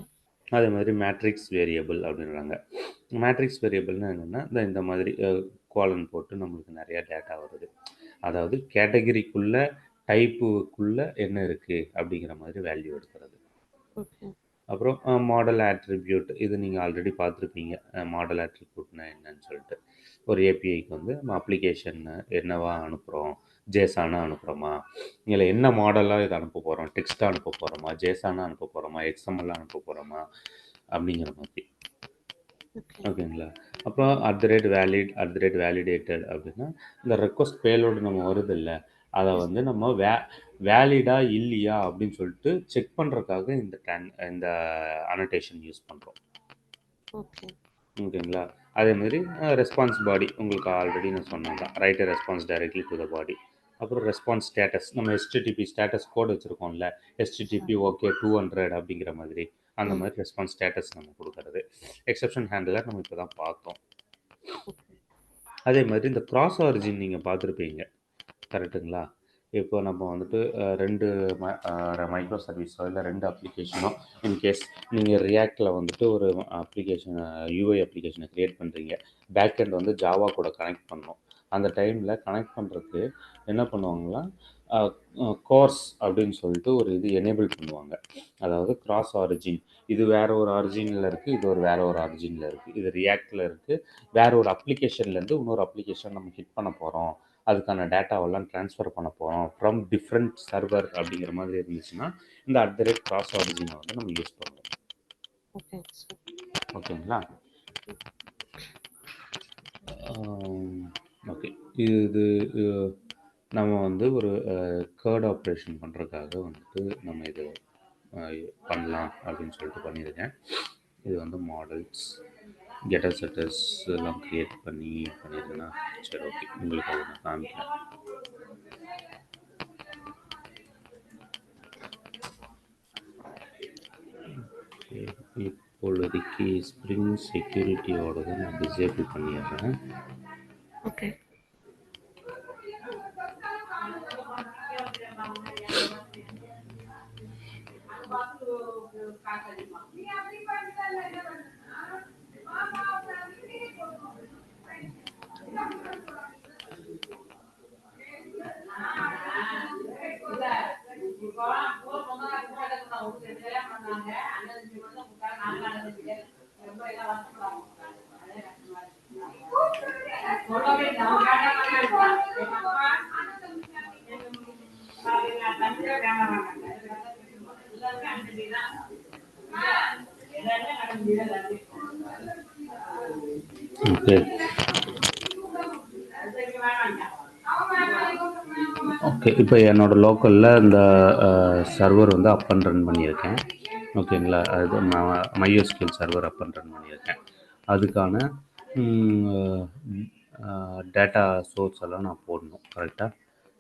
அதே மாதிரி மேட்ரிக்ஸ் வேரியபிள் அப்படின்றாங்க. மேட்ரிக்ஸ் வேரியபிள்னா என்னென்னா இந்த மாதிரி கோலன் போட்டு நம்மளுக்கு நிறையா டேட்டா வருது. அதாவது கேட்டகரிக்குள்ளே டைப்புக்குள்ளே என்ன இருக்குது அப்படிங்கிற மாதிரி வேல்யூ எடுக்கிறது. ஓகே. அப்புறம் மாடல் ஆட்ரிபியூட் இது நீங்கள் ஆல்ரெடி பார்த்துருப்பீங்க. மாடல் ஆட்ரிபியூட்னா என்னன்னு சொல்லிட்டு ஒரு ஏபிஐக்கு வந்து நம்ம அப்ளிகேஷன் என்னவா அனுப்புகிறோம், ஜேசானா அனுப்புகிறோமா, இல்லை என்ன மாடலாக இதை அனுப்ப போகிறோம், டெக்ஸ்ட்டாக அனுப்ப போகிறோமா, ஜேசானா அனுப்ப போகிறோமா, எக்ஸ்எம்எல்லாம் அனுப்ப போகிறோமா அப்படிங்கிற மாதிரி. ஓகேங்களா? அப்புறம் வேலிடேட்டட் அப்படின்னா இந்த ரெக்வஸ்ட் பேலோடு நம்ம வருது இல்லை, அதை வந்து நம்ம வேலிடா இல்லையா அப்படின்னு சொல்லிட்டு செக் பண்ணுறதுக்காக இந்த அனோட்டேஷன் யூஸ் பண்ணுறோம். ஓகே. ஓகேங்களா? அதே மாதிரி ரெஸ்பான்ஸ் பாடி உங்களுக்கு ஆல்ரெடி நான் சொன்னேன் தான், write response directly to the body. அப்புறம் ரெஸ்பான்ஸ் ஸ்டேட்டஸ் நம்ம ஹெச்டிடிபி ஸ்டேட்டஸ் கோட் வச்சுருக்கோம்ல, ஹெச்டிடிபி ஓகே 200 அப்படிங்கிற மாதிரி அந்த மாதிரி ரெஸ்பான்ஸ் ஸ்டேட்டஸ் நம்ம கொடுக்கறது. எக்ஸெப்ஷன் ஹேண்ட்லர் நம்ம இப்போ தான் பார்த்தோம். அதே மாதிரி இந்த கிராஸ் ஆரிஜின் நீங்கள் பார்த்துருப்பீங்க. கரெக்டுங்களா? இப்போ நம்ம வந்துட்டு 2 மைக்ரோ சர்வீஸோ இல்லை 2 அப்ளிகேஷனோ இன்கேஸ் நீங்கள் ரியாக்டில் வந்துட்டு ஒரு அப்ளிகேஷன் யூஐ அப்ளிகேஷனை க்ரியேட் பண்ணுறீங்க. பேக் எண்ட் வந்து ஜாவா கூட கனெக்ட் பண்ணணும். அந்த டைமில் கனெக்ட் பண்ணுறதுக்கு என்ன பண்ணுவாங்களா, கோர்ஸ் அப்படின்னு சொல்லிட்டு ஒரு இது எனேபிள் பண்ணுவாங்க. அதாவது கிராஸ் ஆரிஜின், இது வேற ஒரு ஆரிஜினில் இருக்குது, இது வேற ஒரு ஆரிஜினில் இருக்குது, இது ரியாக்டில் இருக்குது, வேற ஒரு அப்ளிகேஷன்லேருந்து இன்னொரு அப்ளிகேஷன் நம்ம ஹிட் பண்ண போகிறோம், அதுக்கான டேட்டாவெல்லாம் ட்ரான்ஸ்ஃபர் பண்ண போகிறோம் ஃப்ரம் டிஃப்ரெண்ட் சர்வர் அப்படிங்கிற மாதிரி இருந்துச்சுன்னா இந்த கிராஸ் ஆரிஜினை வந்து நம்ம யூஸ் பண்ணுவோம். ஓகே. ஓகேங்களா? ஓகே. இது நம்ம வந்து ஒரு கேர்ட் ஆப்ரேஷன் பண்ணுறதுக்காக வந்துட்டு நம்ம இது பண்ணலாம் அப்படின்னு சொல்லிட்டு பண்ணியிருக்கேன். இது வந்து மாடல்ஸ் கெட்டர் செட்டர்ஸ் எல்லாம் க்ரியேட் பண்ணிடுங்கன்னா சரி ஓகே உங்களுக்கு அதை நான் காமிக்கிறேன். ஓகே, இப்பொழுதைக்கு ஸ்ப்ரிங் செக்யூரிட்டியோடதை நான் டிசேபிள் பண்ணிடுறேன். ஓகே. ஓகே ஓகே, இப்போ என்னோடய லோக்கலில் இந்த சர்வர் வந்து அப் அண்ட் ரன் பண்ணியிருக்கேன். ஓகேங்களா, அது MySQL server up and run பண்ணியிருக்கேன். அதுக்கான டேட்டா சோர்ஸ் எல்லாம் நான் போடணும் கரெக்டாக.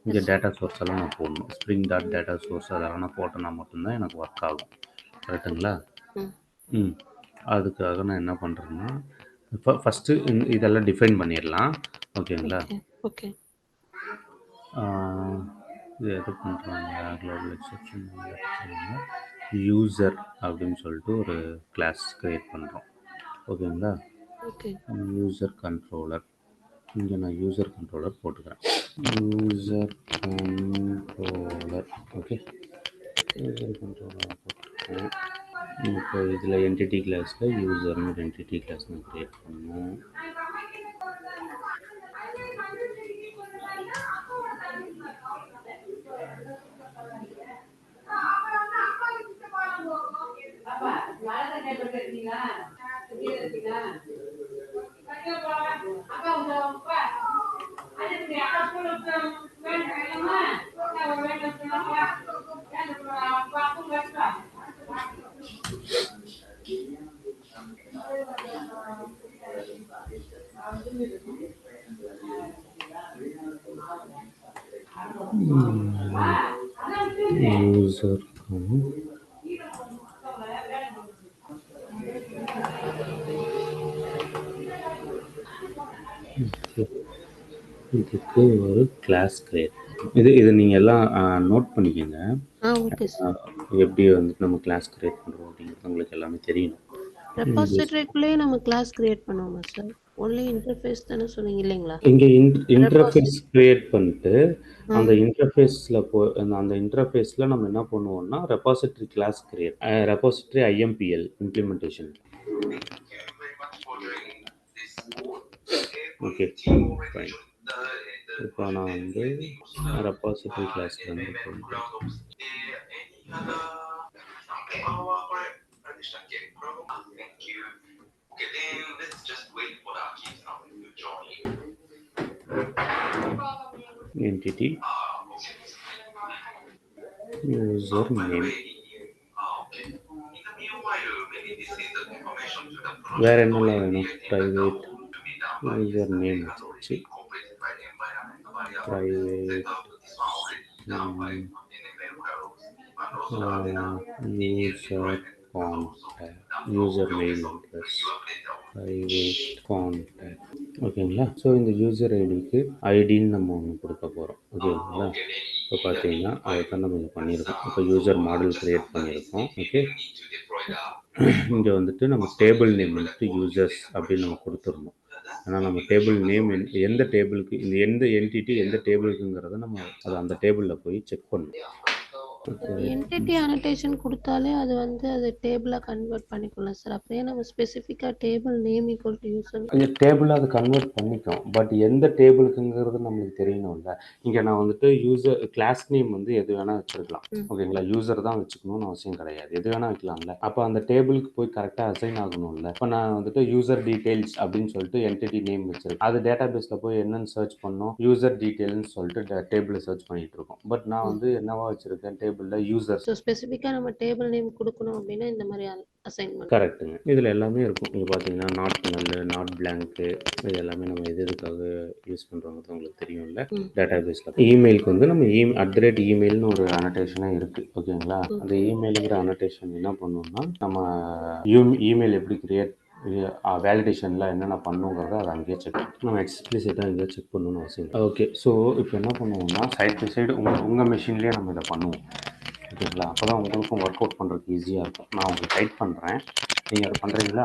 இங்கே டேட்டா சோர்ஸ் எல்லாம் நான் போடணும். ஸ்ப்ரிங் டாட் டேட்டா சோர்ஸ் அதெல்லாம் நான் போட்டேன்னா மட்டும்தான் எனக்கு ஒர்க் ஆகும். கரெக்டுங்களா? அதுக்காக நான் என்ன பண்ணுறேன்னா, இப்போ ஃபஸ்ட்டு இதெல்லாம் டிஃபைன் பண்ணிடலாம். ஓகேங்களா? ஓகே. இது எது பண்ணுறாங்க, குளோபல் எக்ஸெப்ஷன் யூசர் அப்படின்னு சொல்லிட்டு ஒரு கிளாஸ் க்ரியேட் பண்ணுறோம். ஓகேங்களா? ஓகே. யூசர் கண்ட்ரோலர், இங்கே நான் யூசர் கண்ட்ரோலர் போட்டுக்கிறேன். User controller okay, user controller போட்டுக்கிறேன். இப்போ இதில் என்டிட்டி கிளாஸில் யூசர்னு ஒரு என்டிட்டி கிளாஸ் நான் க்ரியேட் பண்ணணும். யூசர் இதுக்கு ஒரு கிளாஸ் கிரியேட். இது நீங்கள் எல்லாம் நோட் பண்ணிக்கோங்க. Okay sir. எப்படி வந்துட்டு நம்ம கிளாஸ் கிரியேட் பண்ணுறோம் அப்படிங்கிறது உங்களுக்கு எல்லாமே தெரியணும். ரெபாசிட்டரிக்குள்ளேயே நம்ம கிளாஸ் கிரியேட் பண்ணுவோமா சார்? ஒன்லி இன்டர்ஃபேஸ் தானே சொன்னீங்க இல்லைங்களா? இங்கே இன்டர்ஃபேஸ் கிரியேட் பண்ணிட்டு அந்த இன்டர்ஃபேஸில் அந்த இன்டர்ஃபேஸில் நம்ம என்ன பண்ணுவோம்னா repository class create, repository IMPL implementation. Okay fine. இப்போ நான் வந்து ரெபாசிட்டரி கிளாஸ்க்கு வந்து போகிறேன். entity user name வேற என்னெல்லாம் வேணும்? private user name வச்சு private user contact, user mail address, private contact. ஓகேங்களா? ஸோ இந்த யூசர் ஐடிக்கு ஐடின்னு நம்ம ஒன்று கொடுக்க போகிறோம். ஓகேங்களா? இப்போ பார்த்தீங்கன்னா அதை தான் நம்ம இது பண்ணியிருக்கோம். இப்போ யூசர் மாடல் க்ரியேட் பண்ணியிருக்கோம். ஓகே, இங்கே வந்துட்டு நம்ம டேபிள் நேம் வந்துட்டு யூசர்ஸ் அப்படின்னு நம்ம கொடுத்துடணும். ஆனால் நம்ம டேபிள் நேம் எந்த டேபிளுக்கு, இந்த எந்த என்டிட்டி எந்த டேபிளுக்குங்கிறத நம்ம அதை அந்த டேபிளில் போய் செக் பண்ணணும். என்டிட்டி அனோடேஷன் கொடுத்தாலே அது வந்து அது டேபிளாக கன்வெர்ட் பண்ணிக்கலாம் சார். அப்படியே நம்ம ஸ்பெசிஃபிக்காக table name equal to user அந்த டேபிளாக அது கன்வெர்ட் பண்ணிக்கும். பட் எந்த டேபிளுக்குங்கிறது நம்மளுக்கு தெரியணும்ல. இங்கே நான் வந்துட்டு யூசர் கிளாஸ் நேம் வந்து எது வேணால் வச்சுருக்கலாம். ஓகேங்களா? யூசர் தான் வச்சுக்கணும்னு அவசியம் கிடையாது, எது வேணால் வைக்கலாம்ல. அப்போ அந்த டேபிளுக்கு போய் கரெக்டாக அசைன் ஆகணும்ல. இப்போ நான் வந்துட்டு யூசர் டீட்டெயில்ஸ் அப்படின்னு சொல்லிட்டு என்டிட்டி நேம் வச்சிருக்கேன். அது டேட்டா பேஸில் போய் என்னன்னு சர்ச் பண்ணோம், யூசர் டீட்டெயில்னு சொல்லிட்டு டேபிளை சர்ச் பண்ணிட்டு இருக்கோம். பட் நான் வந்து என்னவா வச்சுருக்கேன், டேபிள் டேபிளில் யூசர்ஸ். ஸோ ஸ்பெசிஃபிக்கா நம்ம டேபிள் நேம் குடுக்கணும் அப்டின்னா, இந்த மாரி அசைன்மென்ட். கரெக்ட்டுங்க. இதில எல்லாமே இருக்கும். இங்க பார்த்தீங்கன்னா, நாட் நல், நாட் பிளாங்க்கு இது எல்லாமே நம்ம எது எதுக்காக யூஸ் பண்ணுறோங்கிறது உங்களுக்கு தெரியும்ல. ம். டேட்டாபேஸில. இமெயிலுக்கு வந்து நம்ம @இமெயில்னு ஒரு அனோட்டேஷனே இருக்கு. ஓகேங்களா? அந்த ஓகே. இமெயிலுங்கிற அனோட்டேஷன் என்ன பண்ணும்னா, நம்ம இமெயில் எப்படி கிரியேட் வேலிடேஷன்ல என்னென்ன பண்ணுங்கிறத அதை அங்கேயே செக் நம்ம எக்ஸ்பிளிசிட்டாக எங்கேயோ செக் பண்ணணும்னு அவசியம் இல்லை. ஓகே. ஸோ இப்போ என்ன பண்ணுவோம்னா, சைட் பை சைடு உங்கள் மெஷின்லேயே நம்ம இதை பண்ணுவோம். ஓகேங்களா? அப்போ தான் உங்களுக்கும் ஒர்க் அவுட் பண்ணுறதுக்கு ஈஸியாக இருக்கும். நான் உங்களுக்கு டைப் பண்ணுறேன். நீங்கள் அதை பண்ணுறீங்களா?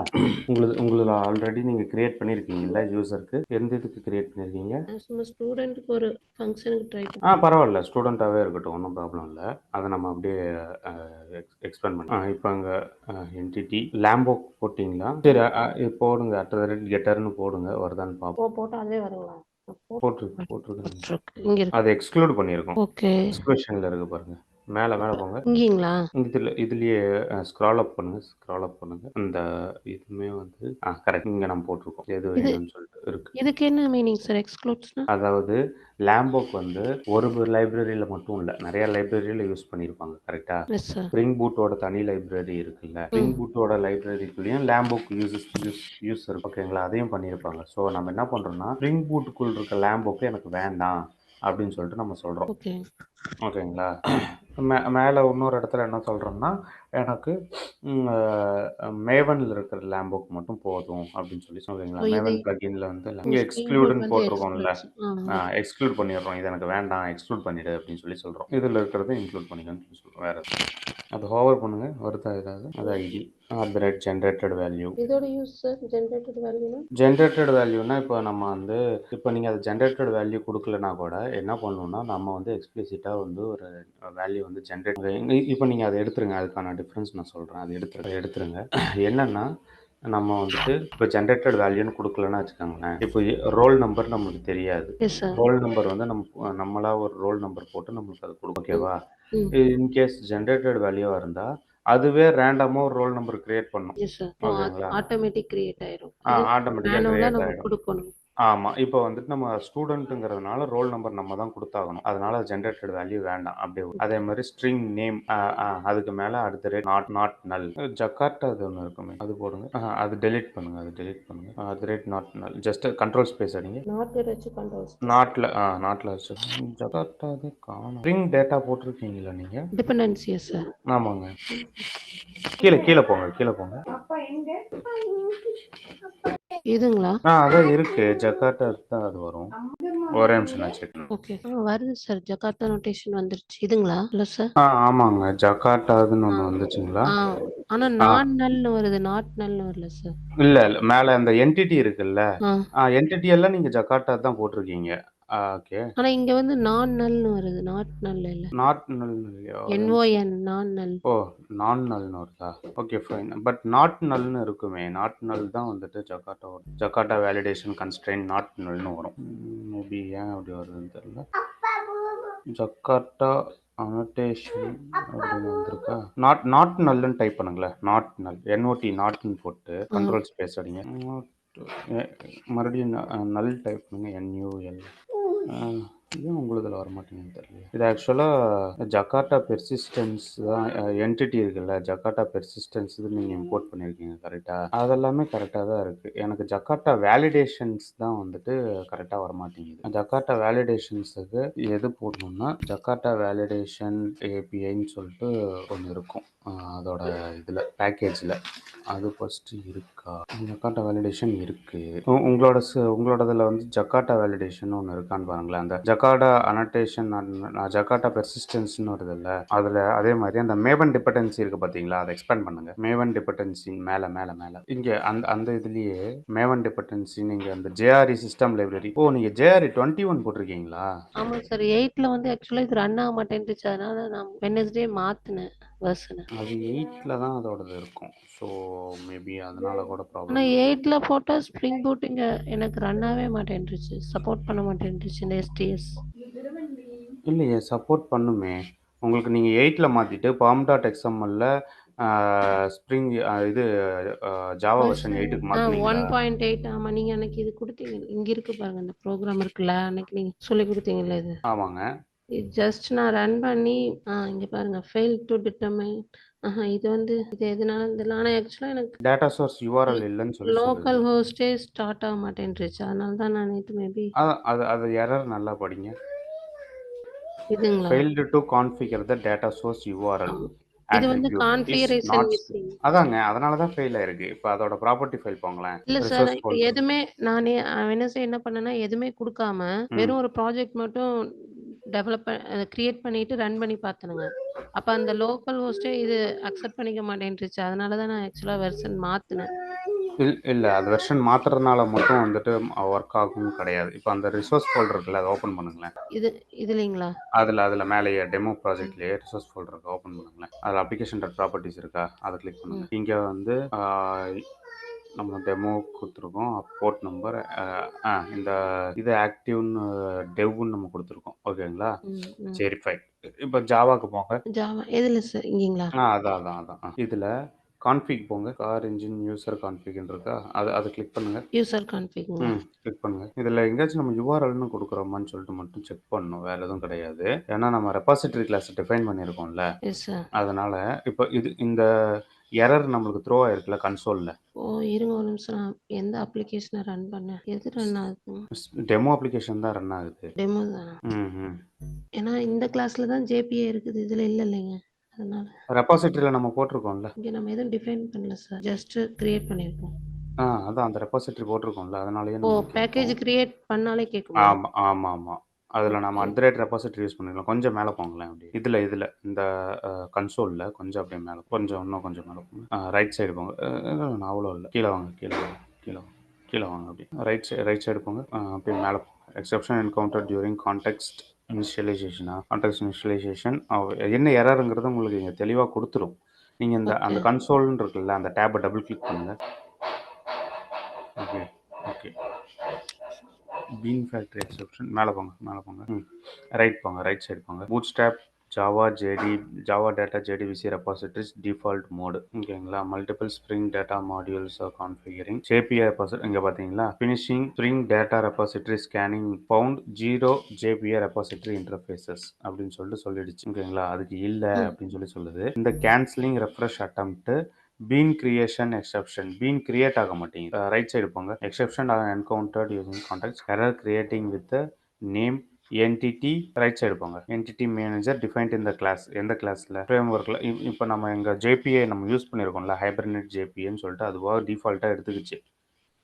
உங்களுதில் ஆல்ரெடி நீங்கள் கிரியேட் பண்ணியிருக்கீங்கல்ல யூசருக்கு. எந்த இதுக்கு கிரியேட் பண்ணியிருக்கீங்க? சும்மா ஸ்டூடெண்ட்க்கு ஒரு ஃபங்ஷனுக்கு ட்ரை பண்ணி. பரவாயில்ல. ஸ்டூடெண்ட்டாகவே இருக்கட்டும். ஒன்றும் ப்ராப்ளம் இல்லை. அதை நம்ம அப்படியே எக்ஸ்பேண்ட் பண்ணி இப்போ அங்கே என்டிட்டி லேம்போக் போட்டிங்களா? சரி, இது போடுங்க. @getter போடுங்க. வருதான்னு பார்ப்போம். போட்டா அதுவே வருங்களா? போட்டிருக்கு. போட்டிருக்கு. இங்க இருக்கு. அதை எக்ஸ்க்ளூட் பண்ணியிருக்கோம். ஓகே. எக்ஸ்க்ளூஷனில் இருக்கு பாருங்க. மேலே போங்க. இங்கீங்களா? இதுலயே ஸ்க்ரால் அப் பண்ணுங்க. அந்த இதுவுமே வந்து கரெக்ட். இங்க நம்ம போட்டிருக்கோம். எது வேணும்னு சொல்லிட்டு இருக்கு. இதுக்கு என்ன மீனிங் சார் எக்ஸ்க்ளூட்ஸ்னா? அதாவது லேம்போக் வந்து ஒரு லைப்ரரியில மட்டும் இல்ல. நிறைய லைப்ரரியில யூஸ் பண்ணியிருப்பாங்க. கரெக்ட்டா? Yes sir. ஸ்ப்ரிங் பூட்டோட தனி லைப்ரரி இருக்குல்ல. ஸ்ப்ரிங் பூட்டோட லைப்ரரிக்குள்ளேயும் லேம்போக் யூஸ் இருக்கு. ஓகேங்களா? அதையும் பண்ணியிருப்பாங்க. ஸோ நம்ம என்ன பண்றோம்னா, ஸ்ப்ரிங் பூட்டுக்குள் இருக்க லேம்போக் எனக்கு வேண்டாம் அப்படின்னு சொல்லிட்டு நம்ம சொல்றோம். ஓகே. ஓகேங்களா? மேலே இன்னொரு இடத்துல என்ன சொல்கிறோம்னா, எனக்கு மேவனில் இருக்கிற லேம்போக் மட்டும் போதும் அப்படின்னு சொல்லி சொல்றீங்களா? மேவன் பிளகின்ல வந்து இங்கே எக்ஸ்க்ளூடுன்னு போட்டிருக்கோம்ல. எக்ஸ்க்ளூட் பண்ணிடுறோம். இது எனக்கு வேண்டாம், எக்ஸ்க்ளூட் பண்ணிடு அப்படின்னு சொல்லி சொல்கிறோம். இதில் இருக்கிறத இன்க்ளூட் பண்ணிக்கணும்னு சொல்லி சொல்கிறோம். வேறு அது ஹோவர் பண்ணுங்க. வருதா ஏதாவது? அது ஐடி ஜென்ரேட்டட் வேல்யூ. இதோட யூஸ் சார் ஜெனரேட்டட் வேல்யூனா? ஜென்ரேட்டட் வேல்யூனா இப்போ நம்ம வந்து இப்போ நீங்கள் அது ஜென்ரேட்டட் வேல்யூ கொடுக்கலனா கூட என்ன பண்ணணும்னா, நம்ம வந்து எக்ஸ்பிளிசிட்டாக வந்து ஒரு வேல்யூ வந்து இப்போ நீங்கள் அதை எடுத்துருங்க. அதுக்கான டிஃப்ரென்ஸ் நான் சொல்கிறேன். அது எடுத்துருங்க. என்னன்னா, நம்ம வந்துட்டு இப்போ ஜென்ரேட்டட் வேல்யூன்னு கொடுக்கலன்னு வச்சுக்கோங்களேன். இப்போ ரோல் நம்பர் நம்மளுக்கு தெரியாது. Yes sir. ரோல் நம்பர் வந்து நம்மளா ஒரு ரோல் நம்பர் போட்டு நம்மளுக்கு அது கொடுக்கும். ஓகேவா? ம். இன்கேஸ் ஜென்ரேட்டட் வேல்யூவா இருந்தா, அதுவே ரேண்டமா ஒரு ரோல் நம்பர் கிரியேட் பண்ணும். Yes sir. ஓகேங்களா? ஆட்டோமேட்டிக் கிரியேட் ஆயிரும். ஆட்டோமேட்டிக்கா மேனுவலா கிரியேட் நம்ம ஆயிடும். குடுக்கணும். ஆமா. இப்போ வந்துட்டு நம்ம ஸ்டூடண்ட்ங்கிறதுனால ரோல் நம்பர் நம்ம தான் குடுத்தாகணும். அதனால ஜெனரேட்டட் வேல்யூ வேண்டாம். அப்படியே அதே மாரி ஸ்ட்ரிங் நேம் அதுக்கு மேல நாட் நல். ஜக்கார்ட்டா அது ஒண்ணு இருக்குமே. அது போடுங்க. அது டெலீட் பண்ணுங்க. நாட் நல். ஜஸ்ட் கண்ட்ரோல் ஸ்பேஸ் அடிங்க. நாட் வச்சு கண்ட்ரோல்ஸ். நாட்ல வச்சு. ஜக்கார்ட்டா அது காணோம். ஸ்ட்ரிங் டேட்டா போட்டிருக்கீங்களா நீங்க? Dependency yes sir. ஆமாங்க. கீழ போங்க. இதுங்களா? அதான் இருக்கு. ஜக்கார்ட்டா தான் அது வரும். ஒரே நிமிஷம் நான் செக் பண்ணேன். ஓகே. வருது சார். ஜகார்த்தா நோட்டேஷன் வந்துருச்சு. இதுங்களா? இல்ல சார். ஆமாங்க. ஜக்கார்ட்டாதுன்னு ஒண்ணு வந்துச்சுங்களா? ஆனா நான் நல்னு வருது. நாட் நல்னு வரல சார். இல்ல. மேல அந்த என்டிட்டி இருக்குல்ல. ஆ. என்டிட்டி எல்லாம் நீங்க ஜக்கார்ட்டா தான் போட்டிருக்கீங்க. ஓகே. ஆனா இங்க வந்து நான் நல்னு வருது. நாட் நல் இல்ல. நாட் நல் இல்லையா? NON நான் நல். ஓ! நான் நல்னு வருதா? Okay fine. பட் நாட் நல்னு இருக்குமே. நாட் நல் தான் வந்துட்டு ஜக்கார்ட்டா வேலிடேஷன் கன்ஸ்ட்ரெயின்ட் நாட் நல்னு வரும். மேபி ஏன் அப்படி வருதுன்னு தெரியல. ஜக்கார்ட்டா அனோட்டேஷன் அப்படின்னு வந்திருக்கா? நாட் நல்லுன்னு டைப் பண்ணுங்களேன். Not null. நாட்னு போட்டு கண்ட்ரோல் ஸ்பேஸ் அடிங்க. மறுபடியும் நல் டைப் பண்ணுங்க. NUL. ஏன் உங்களுதில் வர மாட்டேங்குதுன்னு தெரியல. இது ஆக்சுவலாக ஜக்கார்ட்டா பெர்சிஸ்டன்ஸ் தான் என்டிட்டி இருக்குல்ல. ஜக்கார்ட்டா பெர்சிஸ்டன்ஸ் இது நீங்கள் இம்போர்ட் பண்ணியிருக்கீங்க கரெக்டாக. அதெல்லாமே கரெக்டாக தான் இருக்குது. எனக்கு ஜக்கார்ட்டா வேலிடேஷன்ஸ் தான் வந்துட்டு கரெக்டாக வர மாட்டேங்குது. ஜக்கார்ட்டா வேலிடேஷன்ஸுக்கு எது போடணும்னா, ஜக்கார்ட்டா வேலிடேஷன் APIன்னு சொல்லிட்டு ஒன்று இருக்கும். அதோட இதில் பேக்கேஜில் அது ஃபஸ்ட்டு இருக்கா? ஜக்கார்ட்டா வேலிடேஷன் இருக்குது. உங்களோடதில் வந்து ஜக்கார்ட்டா வேலிடேஷன் ஒன்று இருக்கான்னு பாருங்களேன். அந்த ஜக்கார்ட்டா அனோட்டேஷன் ஜக்கார்ட்டா பெர்சிஸ்டன்ஸ்னு வருதுல்ல, அதில் அதே மாதிரி அந்த மேவன் டிபெண்டன்சி இருக்குது பார்த்தீங்களா? அதை எக்ஸ்பேண்ட் பண்ணுங்கள். மேவன் டிபெண்டன்சி மேலே இங்கே அந்த இதுலேயே மேவன் டிபெண்டன்சி நீங்கள் அந்த JRE சிஸ்டம் லைப்ரரி. நீங்கள் JRE 21 போட்டிருக்கீங்களா? ஆமா சார். 8ல வந்து ஆக்சுவலா இது ரன் ஆக மாட்டேன்ருச்சு. அதனால நான் வெட்னஸ்டே மாத்துனேன் வெர்ஷன. அது 8ல தான் அதோடது இருக்கும். ஸோ மேபி அதனால கூட ஆனா ப்ராப்ளம். 8ல போட்டா ஸ்ப்ரிங் பூட் இங்க எனக்கு ரன் ஆகவே மாட்டேன்ருச்சு. சப்போர்ட் பண்ண மாட்டேன்ருச்சு இந்த STS. இல்லையே, சப்போர்ட் பண்ணுமே. உங்களுக்கு நீங்கள் 8ல மாற்றிட்டு pom.xmlல ஸ்ப்ரிங் இது ஜாவா வெர்ஷன் 8க்கு மாற்றினீங்களா? 1.8 ஆமா. நீங்க அன்னைக்கு இது குடுத்தீங்க. இங்க இருக்கு பாருங்க. இந்த ப்ரோக்ராம் இருக்குல்ல. அன்னைக்கு நீங்க சொல்லிக் குடுத்தீங்கல்ல இது. ஆமாங்க. ஜஸ்ட் நான் ரன் பண்ணி இங்க பாருங்க ஃபெயில் டு டிட்டர்மைன். இது வந்து இது எதனால தெரியல. ஆனா ஆக்சுவலா எனக்கு டேட்டா சோர்ஸ் யூஆர்எல் இல்லன்னு சொல்லுது. லோக்கல் ஹோஸ்டே ஸ்டார்ட் ஆக மாட்டேன்ருச்சு. அதனால தான் நான் நேத்து மேபி அது அது எரர் நல்லா படிங்க. இதுங்களா? Failed to configure the data source URL இது வந்து attribute is configuration not missing. அதாங்க அதனால தான் ஃபெயில் ஆயிருக்கு. இப்போ அதோட ப்ராப்பர்ட்டி ஃபைல் போங்களேன். இல்ல சார். ரிசோர்ஸ் இப்ப ஃபோல்டர். எதுவுமே நானே வெட்னஸ்டே என்ன பண்ணேன்னா, எதுவுமே குடுக்காம, ம். வெறும் ஒரு ப்ராஜெக்ட் மட்டும் டெவலப் கிரியேட் பண்ணிட்டு ரன் பண்ணி பார்த்தேனுங்க. அப்ப அந்த லோக்கல் ஹோஸ்டே இது அக்செப்ட் பண்ணிக்க மாட்டேன்ருச்சு. அதனால தான் நான் ஆக்சுவலா வெர்ஷன் மாத்துனேன். இல்ல. அது வெர்ஷன் மாத்துறதுனால மட்டும் வந்துட்டு ஒர்க் ஆகும்னு கிடையாது. இப்போ அந்த ரிசோர்ஸ் ஃபோல்டர் இருக்குல்ல, அத ஓப்பன் பண்ணுங்களேன். இது இதுலைங்களா? அதுல மேலேயே டெமோ ம். ப்ராஜெக்ட்லயே ரிசோர்ஸ் ஃபோல்டர் இருக்கு. ஓப்பன் பண்ணுங்களேன். அதுல அப்ளிகேஷன் டாட் ப்ராப்பர்ட்டீஸ் இருக்கா? அத கிளிக் பண்ணுங்க. ம். இங்க வந்து நம்ம டெமோ குடுத்துருக்கோம். போர்ட் நம்பர் இந்த இது ஆக்டிவ்னு டெவ்ன்னு நம்ம குடுத்துருக்கோம். ஓகேங்களா? ம். ம். சரி ஃபைன். இப்போ ஜாவாக்கு போங்க. ஜாவா எதுல சார்? இங்கேங்களா? அதான். இதுல கான்ஃபிக் போங்க. கார் என்ஜின் யூசர் கான்ஃபிக்ன்னு இருக்கா? அத கிளிக் பண்ணுங்க. யூசர் கான்ஃபிகுங்களா? கிளிக் பண்ணுங்க. இதுல எங்கேயாச்சும் நம்ம யூஆர்எல்னு குடுக்குறோமான்னு சொல்லிட்டு மட்டும் செக் பண்ணணும். வேற எதுவும் கிடையாது. ஏன்னா நம்ம ரெபாசிட்டரி கிளாஸ் டிஃபைன் பண்ணியிருக்கோம்ல. Yes sir. அதனால இப்போ இந்த எரர் நம்மளுக்கு த்ரோ ஆயிருக்குல்ல கன்சோல்ல. ஓ! இருங்க ஒரு நிமிஷம். நான் எந்த அப்ளிகேஷன ரன் பண்ணேன்? எது ரன் ஆகுதுங்க? டெமோ அப்ளிகேஷன் தான் ரன் ஆகுது. டெமோ தானா? ம். ஏன்னா இந்த கிளாஸ்ல தான் ஜேபிஏ இருக்குது. இதுல இல்லைங்க. அதனால. ரெபாசிட்டரியில நம்ம போட்டிருக்கோம்ல. இங்க நம்ம எதுவும் டிஃபைன் பண்ணல சார். ஜஸ்ட் கிரியேட் பண்ணியிருக்கோம். அதான் அந்த ரெபாசிட்டரி போட்டிருக்கோம்ல. அதனாலேயே ஓ! நம்மளுக்கு பேக்கேஜ் கேட்கும். கிரியேட் பண்ணாலே கேட்குமா? ஆமா. அதுல நம்ம ஓகே. ரெபாசிட்டரி யூஸ் பண்ணிக்கலாம். கொஞ்சம் மேல போங்களேன் அப்படியே. இதுல இந்த கன்சோல்ல கொஞ்சம் அப்படியே மேல இன்னும் கொஞ்சம் மேல போங்க. ரைட் சைடு போங்க. நான் அவ்வளோ இல்ல. கீழ வாங்க அப்படியே. ரைட் சைடு போங்க. அப்படியே மேல போங்க. எக்ஸெப்ஷன் என்கவுண்டர் டியூரிங் கான்டெக்ஸ்ட் இனிஷியலைசேஷனா? கான்டெக்ஸ்ட் இனிஷியலைசேஷன் என்ன எரர்ங்கிறத உங்களுக்கு இங்க தெளிவா குடுத்துரும். நீங்க ஓகே. அந்த கன்சோல்ன்னு இருக்குல்ல, அந்த டேப்ப டபுள் கிளிக் பண்ணுங்க. Okay. Okay. Bean factory exception மேலே போங்க. ரைட் சைடு போங்க. Bootstrap Java data JDBC repositories default mode. ஓகேங்களா? Multiple spring data modules are configuring JPA repository. இங்கே பார்த்தீங்களா? Finishing spring data repository scanning found 0 JPA repository interfaces அப்படின்னு சொல்லிடுச்சு. ஓகேங்களா? அதுக்கு இல்லை ம். அப்படின்னு சொல்லுது. இந்த cancelling refresh attempt bean creation exception. Bean create ஆக மாட்டேங்குது. ரைட் சைடு போங்க. Exception R encountered using context error creating with name entity. Right side போங்க. என்டிட்டி மேனேஜர் டிஃபைன்ட் இந்த கிளாஸ். எந்த கிளாஸ்ல? ஃப்ரேம்வொர்க்ல. இப்போ நம்ம எங்க ஜேபிஐ நம்ம யூஸ் பண்ணியிருக்கோம்ல, ஹைபர்நெட் ஜேபிஐன்னு சொல்லிட்டு அதுவாக டிஃபால்ட்டாக எடுத்துக்கிச்சு.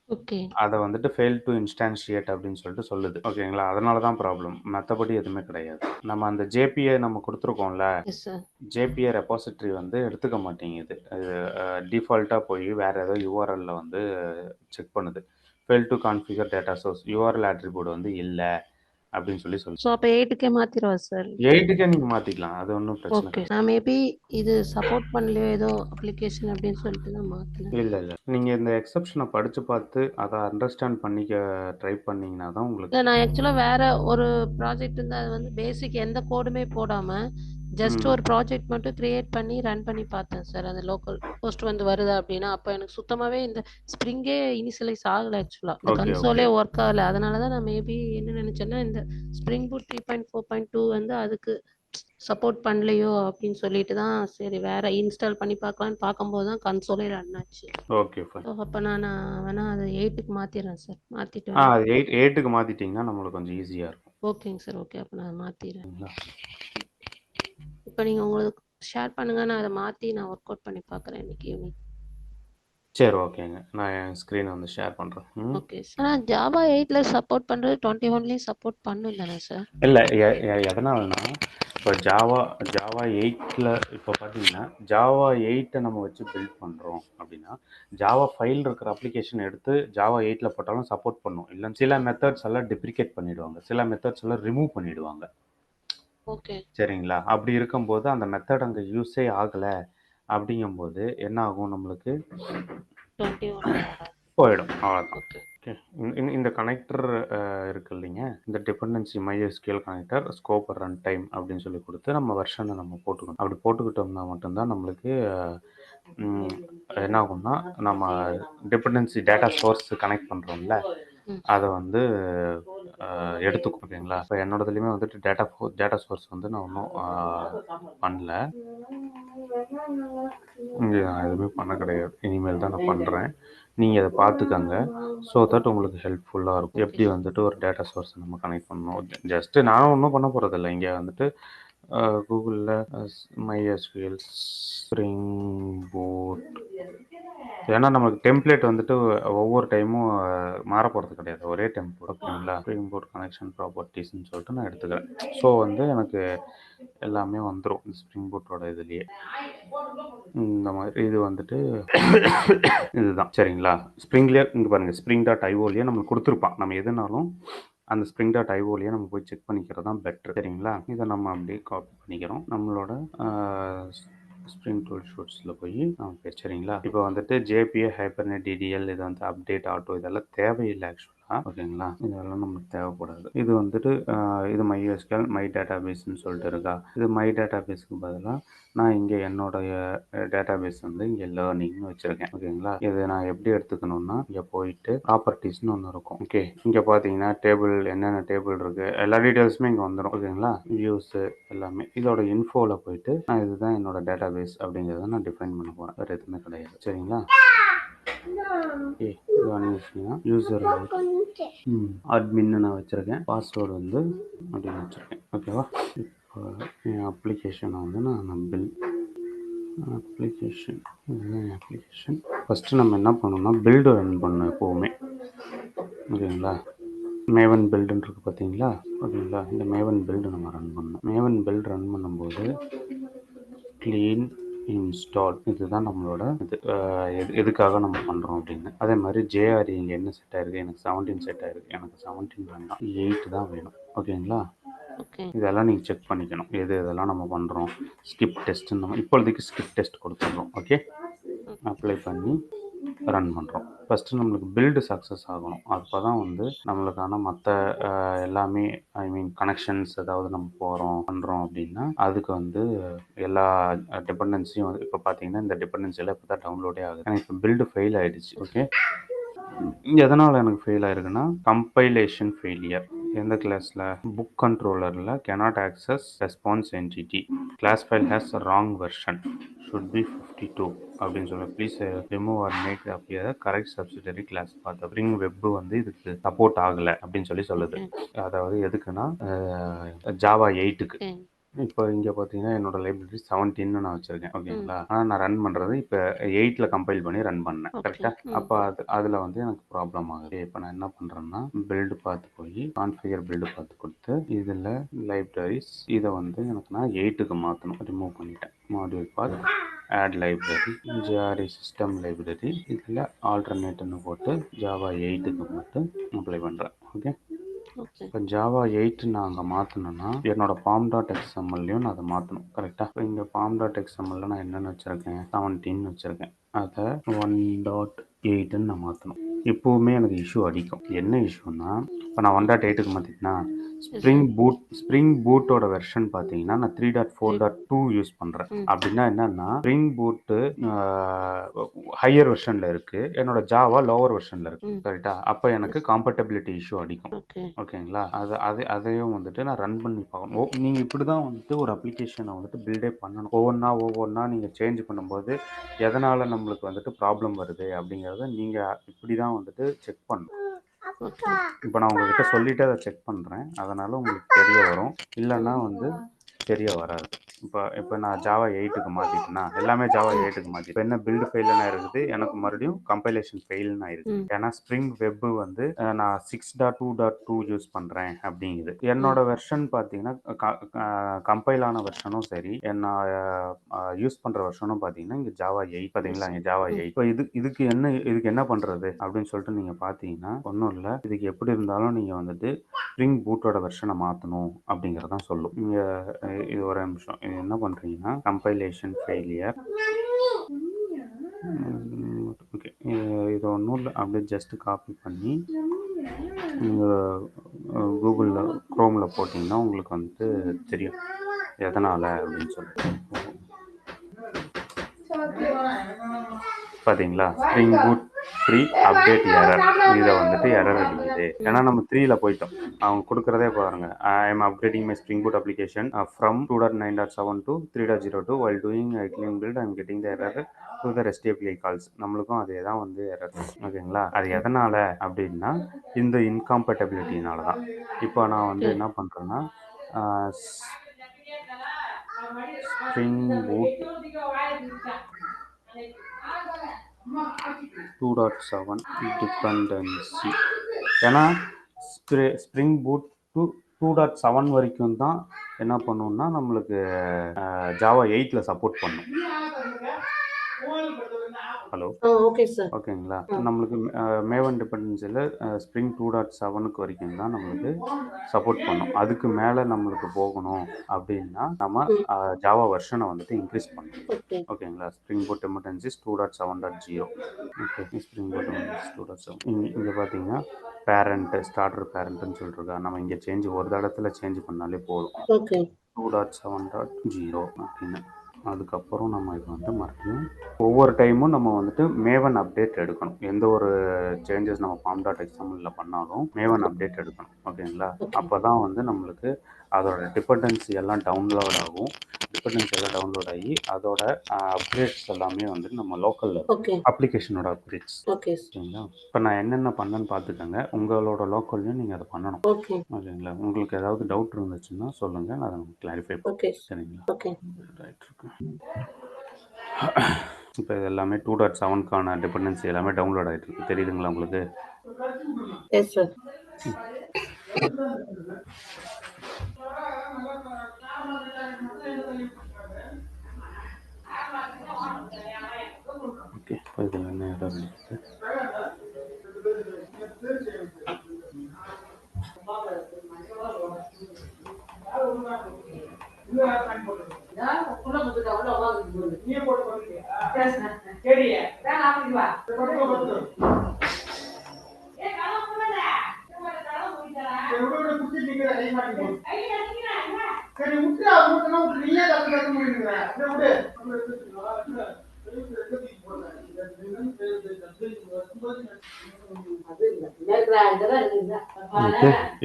ஓகே. அதை வந்துட்டு ஃபெயில் டு இன்ஸ்டான்ஷியேட் அப்படின்னு சொல்லிட்டு சொல்லுது. ஓகேங்களா? அதனால தான் ப்ராப்ளம். மற்றபடி எதுவுமே கிடையாது. நம்ம அந்த ஜேபிஐ நம்ம கொடுத்துருக்கோம்ல, எஸ் சார். ஜேபிஐ ரெபாசிட்டரி வந்து எடுத்துக்க மாட்டேங்குது. அது டிஃபால்ட்டாக போய் வேறு ஏதோ யூஆர்எல்ல வந்து செக் பண்ணுது. Fail to configure data source URL attribute வந்து இல்லை அப்படின்னு சொல்லுது. ஸோ அப்ப 8க்கே மாத்திரவா சார்? 8க்கே நீங்கள் மாற்றிக்கலாம். அது ஒன்றும் பிரச்சனை ஓகே. கிடையாது. நான் மேபி இது சப்போர்ட் பண்ணலையோ ஏதோ அப்ளிகேஷன் அப்படின்னு சொல்லிட்டு தான் மாத்துனேன். இல்லை. நீங்கள் இந்த எக்ஸெப்ஷனை படித்து பார்த்து அதை அண்டர்ஸ்டாண்ட் பண்ணிக்க ட்ரை பண்ணீங்கன்னா தான் உங்களுக்கு. இல்ல நான் ஆக்சுவலா வேற ஒரு ப்ராஜெக்ட் இருந்து அது வந்து பேசிக் எந்த கோடுமே போடாம, ஜஸ்ட் ஒரு ப்ராஜெக்ட் மட்டும் கிரியேட் பண்ணி ரன் பண்ணி பார்த்தேன் சார். அந்த லோக்கல் ஹோஸ்ட் வந்து வருதா அப்படின்னா, அப்ப எனக்கு சுத்தமாவே இந்த ஸ்ப்ரிங்கே இனிஷியலைஸ் ஆகல ஆக்சுவலா. இந்த ஓகே. கன்சோலே ஒர்க் ஆகல. அதனால தான் நான் மேபி என்ன நினைச்சேன்னா, இந்த ஸ்ப்ரிங் பூட் 3.4.2 வந்து அதுக்கு சப்போர்ட் பண்ணலையோ அப்படின்னு சொல்லிட்டு தான் சரி வேற இன்ஸ்டால் பண்ணி பார்க்கலான்னு பார்க்கும்போது தான் கன்சோலே ரன் ஆச்சு. Okay fine. ஸோ அப்ப நான் வேணா அதை 8க்கு மாத்திடுறேன் சார். மாத்திட்டு அது 8க்கு மாற்றிட்டிங்கன்னா நம்மளுக்கு கொஞ்சம் ஈஸியாக இருக்கும். ஓகேங்க சார். ஓகே. அப்ப நான் மாத்திடுறேன். சரிங்களா? இப்ப நீங்க உங்களுக்கு ஷேர் பண்ணுங்க. நான் அத மாத்தி நான் ஒர்க் அவுட் பண்ணி பார்க்குறேன் இன்னைக்கு ஈவினிங். சரி ஓகேங்க. நான் என் ஸ்க்ரீனை வந்து ஷேர் பண்ணுறேன். Okay sir. ஆனா ஜாவா 8ல சப்போர்ட் பண்றது 21லயும் சப்போர்ட் பண்ணும் தானே சார்? இல்லை எதனாலனா இப்போ ஜாவா 8ல் இப்போ பார்த்தீங்கன்னா ஜாவா 8 நம்ம வச்சு பில்ட் பண்ணுறோம் அப்படின்னா ஜாவா 5 இருக்கிற அப்ளிகேஷன் எடுத்து ஜாவா 8ல் போட்டாலும் சப்போர்ட் பண்ணும். இல்லை சில மெத்தட்ஸ் எல்லாம் டிப்ரிகேட் பண்ணிடுவாங்க. சில மெத்தட்ஸ் எல்லாம் ரிமூவ் பண்ணிடுவாங்க. ஓகே. சரிங்களா? அப்படி இருக்கும்போது அந்த மெத்தட் அங்கே யூஸே ஆகலை அப்படிங்கும்போது என்ன ஆகும் நம்மளுக்கு 21ல வராது. போயிடும். அவ்வளோதான். ஓகே. ஓகே. இந்த கனெக்டர் இருக்கு இல்லைங்க, இந்த dependency MySQL connector scope run time அப்படின்னு சொல்லி கொடுத்து நம்ம வெர்ஷனை நம்ம போட்டுக்கணும். அப்படி போட்டுக்கிட்டோம்னா மட்டும்தான் நம்மளுக்கு என்ன ஆகும்னா நம்ம டிபெண்டன்சி டேட்டா சோர்ஸ் கனெக்ட் பண்ணுறோம்ல, ம். அதை வந்து எடுத்துக்கும். ஓகேங்களா? இப்போ என்னோடதுலையுமே வந்துட்டு டேட்டா சோர்ஸ் வந்து நான் ஒன்றும் பண்ணல. இங்கே நான் எதுவுமே பண்ண கிடையாது. இனிமேல் தான் நான் பண்ணுறேன். நீங்கள் அதை பார்த்துக்கங்க. ஸோ தட் உங்களுக்கு ஹெல்ப்ஃபுல்லாக இருக்கும். எப்படி வந்துட்டு ஒரு டேட்டா சோர்ஸை நம்ம கனெக்ட் பண்ணணும். ஜஸ்ட்டு நானும் ஒன்றும் பண்ண போகிறதில்ல. இங்கே வந்துட்டு கூகுளில் MySQL ஸ்ப்ரிங் பூட், ஏன்னா நமக்கு டெம்ப்ளேட் வந்துட்டு ஒவ்வொரு டைமும் மாற போகிறது கிடையாது. ஒரே டெம்ப்ளேட். ஓகேங்களா? ஸ்ப்ரிங் பூட் கனெக்ஷன் ப்ராப்பர்ட்டிஸ்ன்னு சொல்லிட்டு நான் எடுத்துக்கிறேன். ஸோ வந்து எனக்கு எல்லாமே வந்துடும் இந்த ஸ்ப்ரிங் பூட்டோட இதுலேயே. இந்த மாதிரி இது வந்துட்டு இதுதான். சரிங்களா? ஸ்ப்ரிங்லேயே இங்கே பாருங்கள், spring.ioலேயே நம்மளுக்கு கொடுத்துருப்பான். நம்ம எதுனாலும் அந்த spring.ioலேயே நம்ம போய் செக் பண்ணிக்கிறது தான் பெட்ரு. சரிங்களா? இதை நம்ம அப்படியே காப்பி பண்ணிக்கிறோம். நம்மளோட ஸ்ப்ரிங் டூல் ஷூட்ஸில் போய் நமக்கு சரிங்களா? இப்போ வந்துட்டு JPA, ஹைபர்நெட், DDL இது வந்து அப்டேட் ஆட்டோ இதெல்லாம் தேவையில்லை ஆக்சுவலாக. ஓகேங்களா? இதெல்லாம் நமக்கு தேவைப்படாது. இது வந்துட்டு இது MySQL மை டேட்டாபேஸ்ன்னு சொல்லிட்டு இருக்கா. இது மை டேட்டாபேஸ்க்கு பதிலாக நான் இங்கே என்னோடைய டேட்டாபேஸ் வந்து இங்கே லேர்னிங்னு வச்சுருக்கேன். ஓகேங்களா? இது நான் எப்படி எடுத்துக்கணும்னா, இங்கே போயிட்டு ப்ராப்பர்ட்டிஸ்னு ஒன்று இருக்கும். ஓகே, இங்கே பார்த்தீங்கன்னா டேபிள் என்னென்ன டேபிள் இருக்குது எல்லா டீட்டெயில்ஸுமே இங்கே வந்துடும். ஓகேங்களா? வியூஸு எல்லாமே இதோட இன்ஃபோவில் போயிட்டு நான் இதுதான் என்னோட டேட்டாபேஸ் அப்படிங்கிறத நான் டிஃபைன் பண்ண போகிறேன். வேறு எதுவுமே கிடையாது. சரிங்களா? ஓகே, யூசர் அட்மின்னு நான் வச்சுருக்கேன். பாஸ்வேர்டு வந்து அப்படின்னு வச்சுருக்கேன். ஓகேவா? இப்போ என் அப்ளிகேஷனை வந்து நான் அப்ளிகேஷன் இதுதான் அப்ளிகேஷன். ஃபஸ்ட்டு நம்ம என்ன பண்ணணும்னா பில்டு ரன் பண்ணணும் எப்போவுமே. ஓகேங்களா? மேவன் பில்டுன்னு இருக்குது பார்த்தீங்களா? ஓகேங்களா? இந்த மேவன் பில்டு நம்ம ரன் பண்ணணும். மேவன் பில்டு ரன் பண்ணும்போது க்ளீன் இன்ஸ்டால் இதுதான் நம்மளோட எதுக்காக நம்ம பண்ணுறோம் அப்படின்னு. அதே மாதிரி JRE இங்கே என்ன செட் ஆயிருக்கு, எனக்கு 17 செட் ஆயிருக்கு. எனக்கு 17 வேண்டாம், 8 தான் வேணும். ஓகேங்களா? இதெல்லாம் நீங்கள் செக் பண்ணிக்கணும். இதெல்லாம் நம்ம பண்ணுறோம். ஸ்கிப் டெஸ்ட்டு நம்ம இப்போதைக்கு ஸ்கிப் டெஸ்ட் கொடுத்துட்றோம். ஓகே, அப்ளை பண்ணி ரன் பண்ணுறோம். ஃபஸ்ட்டு நம்மளுக்கு பில்டு சக்ஸஸ் ஆகணும். அப்போ தான் வந்து நம்மளுக்கான மற்ற எல்லாமே கனெக்ஷன்ஸ் ஏதாவது நம்ம பண்ணுறோம் அப்படின்னா அதுக்கு வந்து எல்லா டிபெண்டன்சியும் வந்து இப்போ பார்த்தீங்கன்னா இந்த டிபெண்டன்சியில் இப்போ தான் டவுன்லோடே ஆகுது. எனக்கு இப்போ பில்டு ஃபெயில் ஆகிடுச்சு. ஓகே, எதனால் எனக்கு ஃபெயில் ஆயிருக்குன்னா கம்பைலேஷன் ஃபெயிலியர். எந்த கிளாஸில்? புக் கண்ட்ரோலரில் cannot access response entity class file has wrong version should be 52 அப்படின்னு சொல்லி ப்ளீஸ் ரிமூவ் ஆர் மேக் அப்படியே கரெக்ட் சப்சிடரி கிளாஸ் பார்த்து ஸ்ப்ரிங் வெப் வந்து இதுக்கு சப்போர்ட் ஆகலை அப்படின்னு சொல்லுது. அதாவது எதுக்குன்னா ஜாவா 8க்கு. இப்போ இங்கே பார்த்தீங்கன்னா என்னோட லைப்ரரி 17 நான் வச்சுருக்கேன். ஓகேங்களா? ஆனால் நான் ரன் பண்ணுறது இப்போ 8ல் கம்பைல் பண்ணி ரன் பண்ணேன். கரெக்டாக? அப்போ அதில் வந்து எனக்கு ப்ராப்ளம் ஆகுது. இப்போ நான் என்ன பண்ணுறேன்னா பில்டு பார்த்து போய் கான்ஃபிகர் பில்டு பார்த்து கொடுத்து இதில் லைப்ரரிஸ் இதை வந்து எனக்கு நான் 8க்கு மாற்றணும். ரிமூவ் பண்ணிட்டேன். மாடியூல் பார்த்து add library JRE system library இதில் ஆல்டர்னேட்னு போட்டு ஜாவா 8க்கு மட்டும் அப்ளை பண்ணுறேன். ஓகே, இப்போ ஜாவா 8 நான் அங்கே மாற்றணுன்னா என்னோட pom.xmlலையும் நான் அதை மாற்றணும். கரெக்டாக? இப்போ இங்கே pom.xmlல நான் என்னென்னு வச்சுருக்கேன், 17 வச்சுருக்கேன். அதை 1.8ன்னு நான் மாற்றணும். இப்போவுமே எனக்கு இஷ்யூ அடிக்கும். என்ன இஷ்யூன்னா இப்போ நான் 1.8க்கு மாற்றிட்டேன்னா ஸ்ப்ரிங் பூட்டோட வெர்ஷன் பார்த்தீங்கன்னா நான் 3.4.2 யூஸ் பண்ணுறேன். அப்படின்னா என்னன்னா ஸ்ப்ரிங் பூட்டு ஹையர் வெர்ஷனில் இருக்குது, என்னோட ஜாவா லோவர் வெர்ஷனில் இருக்குது. கரெக்டா? அப்போ எனக்கு காம்பேட்டபிலிட்டி இஷ்யூ அடிக்கும். ஓகேங்களா? அதையும் வந்துட்டு நான் ரன் பண்ணி பார்க்கணும். நீங்கள் இப்படி தான் வந்துட்டு ஒரு அப்ளிகேஷனை வந்துட்டு பில்டே பண்ணணும். ஒவ்வொன்றா நீங்கள் சேஞ்ச் பண்ணும்போது எதனால் நம்மளுக்கு வந்துட்டு ப்ராப்ளம் வருது அப்படிங்கிறத நீங்கள் இப்படி தான் வந்துட்டு செக் பண்ணணும். இப்போ நான் உங்ககிட்ட சொல்லிவிட்டு அதை செக் பண்ணுறேன். அதனால் உங்களுக்கு தெரிய வரும். இல்லைன்னா வந்து தெரிய வராது. இப்போ நான் ஜாவா 8க்கு மாற்றிட்டேன்னா எல்லாமே ஜாவா 8க்கு மாற்றி இப்போ என்ன பில்டு ஃபெயில்னா இருக்குது, எனக்கு மறுபடியும் கம்பைலேஷன் ஃபெயில்னா இருக்குது. ஏன்னா ஸ்ப்ரிங் வெப் வந்து நான் 6.2.2 யூஸ் பண்ணுறேன் அப்படிங்குது. என்னோட வெர்ஷன் பார்த்தீங்கன்னா கம்பைல் ஆன வெர்ஷனும் சரி, என்ன யூஸ் பண்ணுற வெர்ஷனும் பார்த்தீங்கன்னா இங்கே ஜாவா 8. பார்த்தீங்களா? இங்கே ஜாவா 8. இப்போ இதுக்கு என்ன பண்ணுறது அப்படின்னு சொல்லிட்டு நீங்கள் பார்த்தீங்கன்னா ஒன்றும் இல்லை. இதுக்கு எப்படி இருந்தாலும் நீங்கள் வந்துட்டு ஸ்ப்ரிங் பூட்டோட வெர்ஷனை மாற்றணும் அப்படிங்கிறதான் சொல்லும். நீங்கள் இது ஒரு நிமிஷம், இது என்ன பண்ணுறீங்கன்னா கம்பைலேஷன் ஃபெயிலியர். ஓகே, இது ஒன்றும் இல்லை. அப்படியே ஜஸ்ட்டு காப்பி பண்ணி நீங்கள் கூகுளில் க்ரோமில் போட்டிங்கன்னா உங்களுக்கு வந்துட்டு தெரியும் எதனால் அப்படின்னு சொல்லிட்டு. பார்த்தீங்களா? Spring boot free update error. இதை வந்துட்டு எரர் அடிக்குது. கிடையாது. ஏன்னா நம்ம 3ல போயிட்டோம். அவங்க கொடுக்குறதே பாருங்க. I am updating my spring boot application from 2.9.7 to 3.02 while doing a clean build I'm getting the error to the REST API calls. நம்மளுக்கும் அதே தான் வந்து எரர். ஓகேங்களா? அது எதனால அப்படின்னா இந்த இன்காம்பேட்டபிலிட்டினால தான். இப்போ நான் வந்து என்ன பண்ணுறேன்னா ஸ்ப்ரிங் பூட் 2.7 டிபெண்டன்சி, ஏன்னா ஸ்ப்ரிங் பூட் 2.7 வரைக்கும் தான் என்ன பண்ணுன்னா நம்மளுக்கு ஜாவா 8ல சப்போர்ட் பண்ணும். Hello, okay sir. ஓகேங்களா? நம்மளுக்கு மேவன் டிபெண்டன்சியில் ஸ்ப்ரிங் 2.7க்கு வரைக்கும் தான் நம்மளுக்கு சப்போர்ட் பண்ணும். அதுக்கு மேலே நம்மளுக்கு போகணும் அப்படின்னா நம்ம ஜாவா வெர்ஷனை வந்துட்டு இன்க்ரீஸ் பண்ணணும். ஓகேங்களா? Spring boot dependencies 2.7.0. Okay, spring boot dependencies 2.7. இங்கே பார்த்தீங்கன்னா பேரண்ட் ஸ்டார்டர் பேரண்ட்னு சொல்லிருக்கா. நம்ம இங்கே ஒரு இடத்துல சேஞ்ச் பண்ணாலே போதும். ஓகே. 2.7.0 அப்படின்னு. அதுக்கப்புறம் நம்ம இது வந்து மறுபடியும் ஒவ்வொரு டைமும் நம்ம வந்துட்டு மேவன் அப்டேட் எடுக்கணும். எந்த ஒரு சேஞ்சஸ் நம்ம pom.xml பண்ணாலும் மேவன் அப்டேட் எடுக்கணும். ஓகேங்களா? அப்போ தான் வந்து நம்மளுக்கு அதோட டிபெண்டன்சி எல்லாம் டவுன்லோட் ஆகும். டிபெண்டன்சி எல்லாம் டவுன்லோட் ஆகி அதோட அப்டேட்ஸ் எல்லாமே வந்து நம்ம லோக்கலில் அப்ளிகேஷனோட அப்டேட்ஸ். ஓகேங்களா? இப்போ நான் என்னென்ன பண்ணேன்னு பார்த்துக்கோங்க. உங்களோட லோக்கல்லையும் நீங்கள் அதை பண்ணணும். ஓகேங்களா? உங்களுக்கு ஏதாவது டவுட் இருந்துச்சுன்னா சொல்லுங்கள், நான் அதை கிளாரிஃபை பண்ணுறேன். சரிங்களா? ரைட் இருக்கு. இப்போ இது எல்லாமே 2.7க்கான டிபெண்டன்சி எல்லாமே டவுன்லோட் ஆகிட்டு இருக்கு. தெரியுதுங்களா உங்களுக்கு? Yes sir. ஓகே, இப்போ இதில் என்ன ஏதாவது இருக்குது?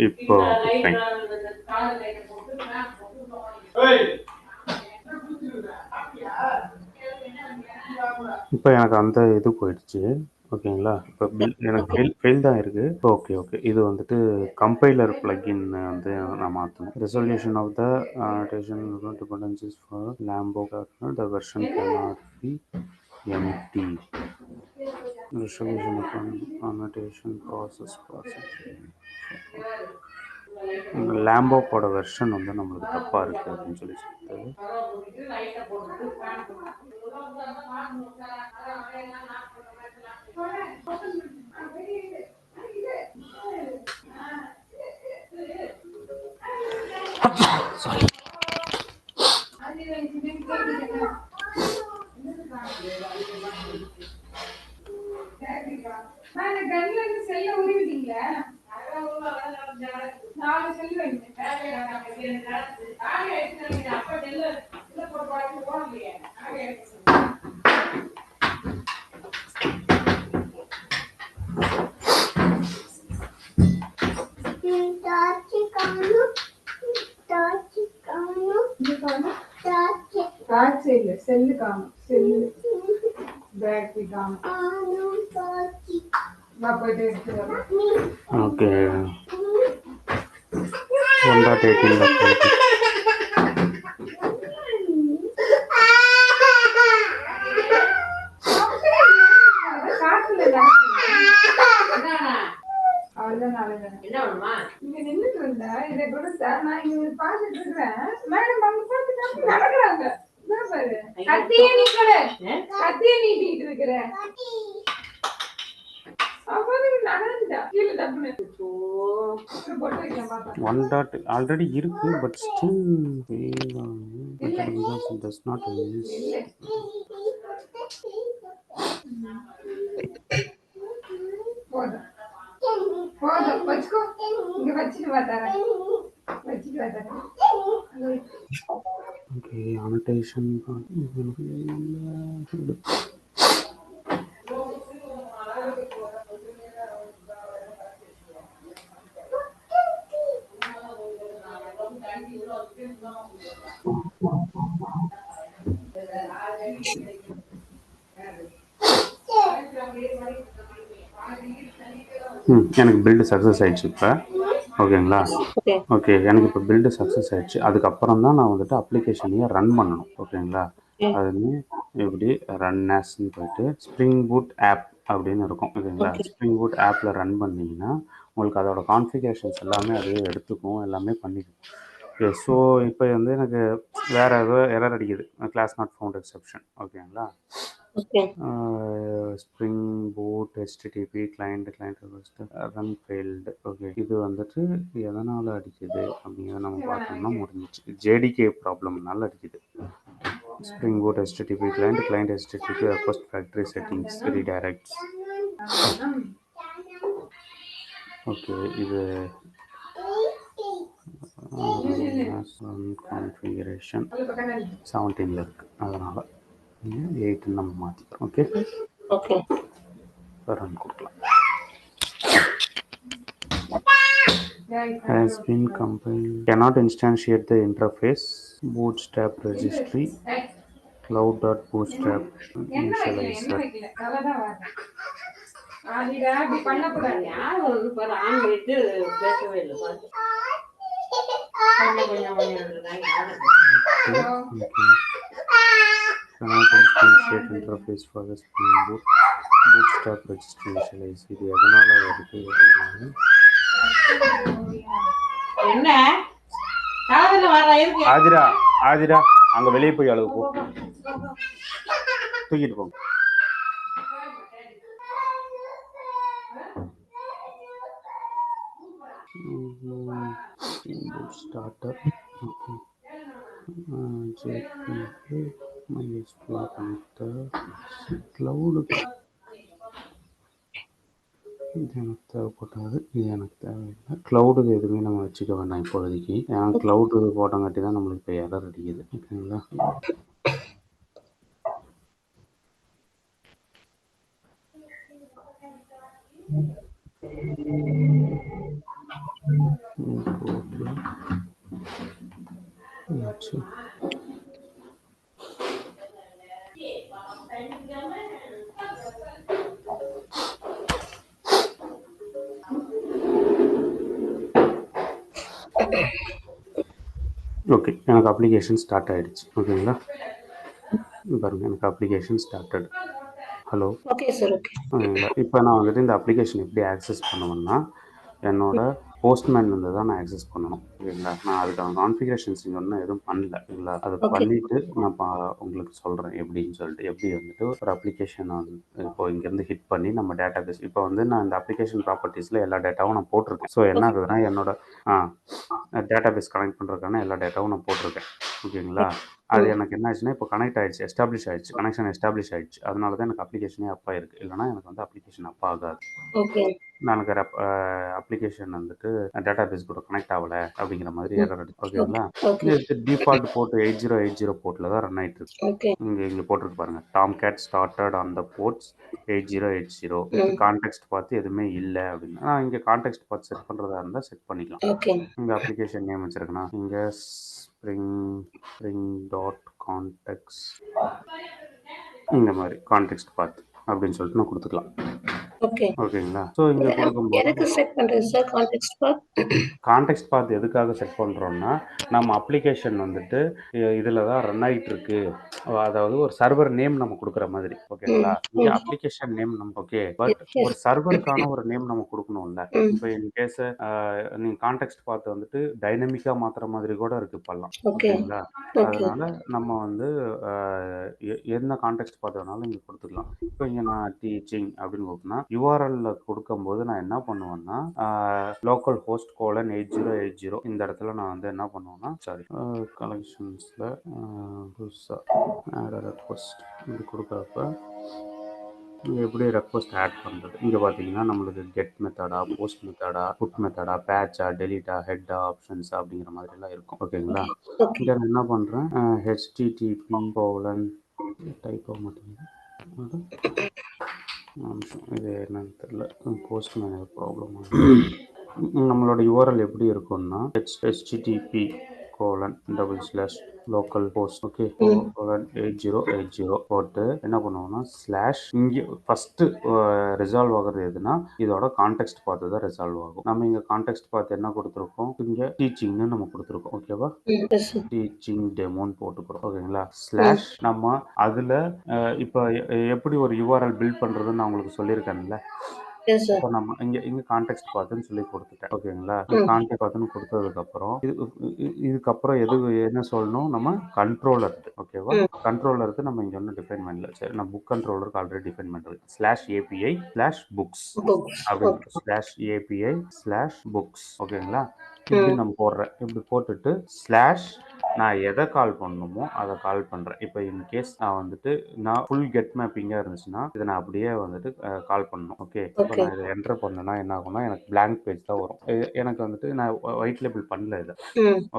இப்போ இப்போ எனக்கு அந்த இது போயிடுச்சு. ஓகேங்களா? இப்போ எனக்கு ஃபெயில் தான் இருக்குது. ஓகே ஓகே, இது வந்துட்டு கம்பைலர் பிளக்இன் வந்து நான் மாற்றணும். Resolution of the annotation dependencies for Lambo the version cannot be empty. Resolution of annotation process. லேம்போவோட வெர்ஷன் வந்து நம்மளுக்கு தப்பாக இருக்குது அப்படின்னு சொல்லி சொல்லிட்டு சாரி. செல்லு காணும். செல்லு பேட்டரி காணும். ஓகே, 1.18 இங்க நின்னுட்டு இருந்த இதை கொடுத்தா நான் இங்க பாத்துட்டு இருக்கிறேன். மேடம் அங்க பாத்துட்டு நடக்கிறாங்க. கத்தியே நீக்கல, கத்தியே நீட்டிட்டு இருக்கிற ஆல்ரெடி இருக்கு, but still does not use. போதும் வச்சுக்கோ. இங்க வச்சுட்டு வாத்தாரேன். ஓகே, annotation எனக்கு பில்டு சக்ஸஸ் ஆயிடுச்சு இப்போ. ஓகேங்களா? ஓகே. ஓகே. எனக்கு இப்போ பில்டு சக்ஸஸ் ஆயிடுச்சு. அதுக்கப்புறம் தான் நான் வந்துட்டு அப்ளிகேஷனையே ரன் பண்ணணும். ஓகேங்களா? அதுமே எப்படி ரன் ஆஸ்ன்னு போயிட்டு ஸ்ப்ரிங் பூட் ஆப் அப்படின்னு இருக்கும். ஓகேங்களா? ஓகே. ஸ்ப்ரிங் பூட் ஆப்பில் ரன் பண்ணிங்கன்னா உங்களுக்கு அதோட கான்ஃபிகரேஷன்ஸ் எல்லாமே அதுவே எடுத்துக்கும், எல்லாமே பண்ணிக்கும். ஓகே. ஸோ இப்போ வந்து எனக்கு வேறு ஏதோ எரர் அடிக்குது, கிளாஸ் நாட் ஃபவுண்ட் எக்ஸெப்ஷன். ஓகேங்களா? Okay. Spring boot HTTP client run failed. Okay. இது வந்துட்டு எதனால் அடிக்குது அப்படிங்கிறத நம்ம பார்த்தோம்னா முடிஞ்சிச்சு. ஜேடிகே ப்ராப்ளம்னால அடிக்குது. Spring boot HTTP client HTTP request factory settings redirects. Okay. இது கான்ஃபிகரேஷன் 17ல் இருக்குது, அதனால் 8 நம்ம மாற்றிக்கிறோம். ஓகே. ஓகே. ரன் கொடுக்கலாம். Has been compiled. Cannot instantiate the interface. Bootstrap registry. Cloud.bootstrap initializer. Cannot instantiate interface for the Spring Boot. Bootstrap registry initializer. இது எதனால வருது அப்படின்னு என்ன காதுல வர இருக்கு. ஆதிரா அங்க வெளியே போய் அழுகு போ, தூக்கிட்டு போங்க. Starter cloud. இது எனக்கு தேவைப்பட்டாது, இது எனக்கு தேவையில்லை. க்ளவுடு எதுவுமே நம்ம வச்சுக்க வேண்டாம் இப்போதைக்கு. ஏன்னா க்ளவுடு போட்டங்காட்டி தான் நம்மளுக்கு இப்போ எரர் அடிக்குது. ஓகேங்களா? ஓகே. எனக்கு அப்ளிகேஷன் ஸ்டார்ட் ஆகிடுச்சு. ஓகேங்களா? பாருங்கள், எனக்கு application started. Hello. Okay sir. Okay. ஓகேங்களா? இப்போ நான் வந்துட்டு இந்த அப்ளிகேஷன் எப்படி ஆக்சஸ் பண்ணுவேன்னா, என்னோடய போஸ்ட்மேன்லேருந்து தான் நான் ஆக்சஸ் பண்ணணும். ஓகேங்களா? நான் அதுக்கான கான்ஃபிகரேஷன்ஸ் இன்னும் எதுவும் பண்ணல. இல்லைங்களா? அதை பண்ணிவிட்டு நான் உங்களுக்கு சொல்கிறேன் எப்படின்னு சொல்லிட்டு. எப்படி வந்துட்டு ஒரு அப்ளிகேஷனை வந்து இப்போ இங்கேருந்து ஹிட் பண்ணி நம்ம டேட்டா பேஸ், இப்போ வந்து நான் இந்த அப்ளிகேஷன் ப்ராப்பர்ட்டிஸில் எல்லா டேட்டாவும் நான் போட்டிருக்கேன். ஸோ என்ன ஆகுதுன்னா, என்னோட டேட்டா பேஸ் கனெக்ட் பண்ணுறதுக்கான எல்லா டேட்டாவும் நான் போட்டிருக்கேன். ஓகேங்களா? அது எனக்கு என்ன ஆச்சுன்னா, இப்போ கனெக்ட் ஆகிடுச்சு, எஸ்டாப்ளிஷ் ஆகிடுச்சு, கனெக்ஷன் எஸ்டாப்ளிஷ் ஆகிடுச்சு. அதனால தான் எனக்கு அப்ளிகேஷனே அப் ஆகிருக்கு. இல்லைனா எனக்கு வந்து அப்ளிகேஷன் அப் ஆகாது. ஓகே. எனக்கு அப்ளிகேஷன் வந்துட்டு டேட்டா பேஸ் கூட கனெக்ட் ஆகலை அப்படிங்கிற மாதிரி எரர் அடிச்சு. ஓகேங்களா? இது டிஃபால்ட் போர்ட் 8080 போர்ட்டில் தான் ரன் ஆகிட்டு இருக்கு. ஓகே. இங்கே போட்டிருக்கு பாருங்கள், Tomcat started on the ports 8080. Context பார்த்து எதுவுமே இல்லை அப்படின்னா, நான் இங்கே கான்டெக்ஸ்ட் பார்த்து செட் பண்ணுறதா இருந்தால் செட் பண்ணிக்கலாம். ஓகே. இங்கே அப்ளிகேஷன் நேம் வச்சுருக்கேன்னா இங்கே spring.context இந்த மாதிரி கான்டெக்ஸ்ட் பார்த்து அப்படின்னு சொல்லிட்டு நான் கொடுத்துக்கலாம். ஓகே. ஓகேங்களா? ஸோ இங்கே கொடுக்கும்போது எதுக்கு செட் பண்ணுறது சார் கான்டெக்ஸ்ட் பாத்? கான்டெக்ஸ்ட் பார்த்து எதுக்காக செட் பண்ணுறோன்னா, நம்ம அப்ளிகேஷன் வந்துட்டு இதில் தான் ரன் ஆகிட்டு இருக்கு. அதாவது ஒரு சர்வர் நேம் நம்ம கொடுக்குற மாதிரி. ஓகேங்களா? இங்கே அப்ளிகேஷன் நேம் நம்ம ஓகே, பட் ஒரு சர்வருக்கான ஒரு நேம் நம்ம கொடுக்கணும்ல. இப்போ இன்கேஸ் நீங்கள் கான்டெக்ஸ்ட் பார்த்து வந்துட்டு டைனமிக்காக மாற்றுற மாதிரி கூட இருக்குது இப்போல்லாம். ஓகேங்களா? அதனால நம்ம வந்து என்ன கான்டெக்ஸ்ட் பார்த்து வேணாலும் இங்கே கொடுத்துக்கலாம். இப்போ இங்கே நான் டீச்சிங் அப்படின்னு கொடுத்தேன்னா, யூஆர்எல்ல கொடுக்கும்போது நான் என்ன பண்ணுவேன்னா, லோக்கல் ஹோஸ்ட் கோலன் 8080 இந்த இடத்துல நான் வந்து என்ன பண்ணுவேன்னா, சாரி கலெக்ஷன்ஸில் புதுசாக ரெக்வஸ்ட் இது கொடுக்குறப்ப எப்படி ரெக்வஸ்ட் ஆட் பண்ணுறது. இங்கே பார்த்தீங்கன்னா நம்மளுக்கு கெட் மெத்தடா, போஸ்ட் மெத்தடா, புட் மெத்தடா, பேட்சா, டெலிட்டா, ஹெட்டா, ஆப்ஷன்ஸா அப்படிங்கிற மாதிரிலாம் இருக்கும். ஓகேங்களா? இங்கே நான் என்ன பண்ணுறேன், ஹெச்டிடிபி கோலன் டைப் ஆக மாட்டேங்குது. இது என்னன்னு தெரியல, போஸ்ட் மேனேஜர் ப்ராப்ளம். நம்மளோட யூஆர்எல் எப்படி இருக்கும்னா http local host okay colon 8080 போட்டு என்ன பண்ணுவோம்னா ஸ்லாஷ் இங்கே ஃபஸ்ட்டு ரிசால்வ் ஆகுறது எதுனா இதோட கான்டெக்ட் பார்த்து தான் ரிசால்வ் ஆகும். நம்ம இங்கே கான்டெக்ட் பார்த்து என்ன கொடுத்துருக்கோம், இங்கே டீச்சிங்னு நம்ம கொடுத்துருக்கோம். ஓகேவா, டீச்சிங் டெமோன்னு போட்டுக்கிறோம். ஓகேங்களா, ஸ்லாஷ் நம்ம அதில் இப்போ எப்படி ஒரு யூஆர்எல் பில்ட் பண்ணுறதுன்னு நான் உங்களுக்கு சொல்லியிருக்கேன்ல. இப்போ நம்ம இங்கே கான்டெக்ட் பார்த்துன்னு சொல்லி கொடுத்துட்டேன். ஓகேங்களா, கான்டெக்ட் பார்த்துன்னு கொடுத்ததுக்கப்புறம் இதுக்கப்புறம் என்ன சொல்லணும், நம்ம கண்ட்ரோலர். ஓகேவா, கண்ட்ரோலருக்கு நம்ம இங்கே ஒன்றும் டிஃபைன் பண்ணல. சரி, நான் புக் கண்ட்ரோலருக்கு ஆல்ரெடி டிஃபைன் பண்ணுறது ஸ்லாஷ் ஏபிஐ ஸ்லாஷ் புக்ஸ் அப்படின்னு ஸ்லாஷ் ஏபிஐ ஸ்லாஷ் புக்ஸ். ஓகேங்களா, இப்படி நம்ம போடுறேன். இப்படி போட்டுட்டு ஸ்லாஷ் நான் எதை கால் பண்ணணுமோ அதை கால் பண்ணுறேன். இப்போ இன்கேஸ் நான் வந்துட்டு நான் ஃபுல் கெட் மேப்பிங்காக இருந்துச்சுன்னா இதை நான் அப்படியே வந்துட்டு கால் பண்ணணும். ஓகே, இப்போ நான் இதை என்டர் பண்ணேன்னா என்ன ஆகும்னா எனக்கு blank பேஜ் தான் வரும். எனக்கு வந்துட்டு நான் ஒயிட் லேபிள் பண்ணல இதை.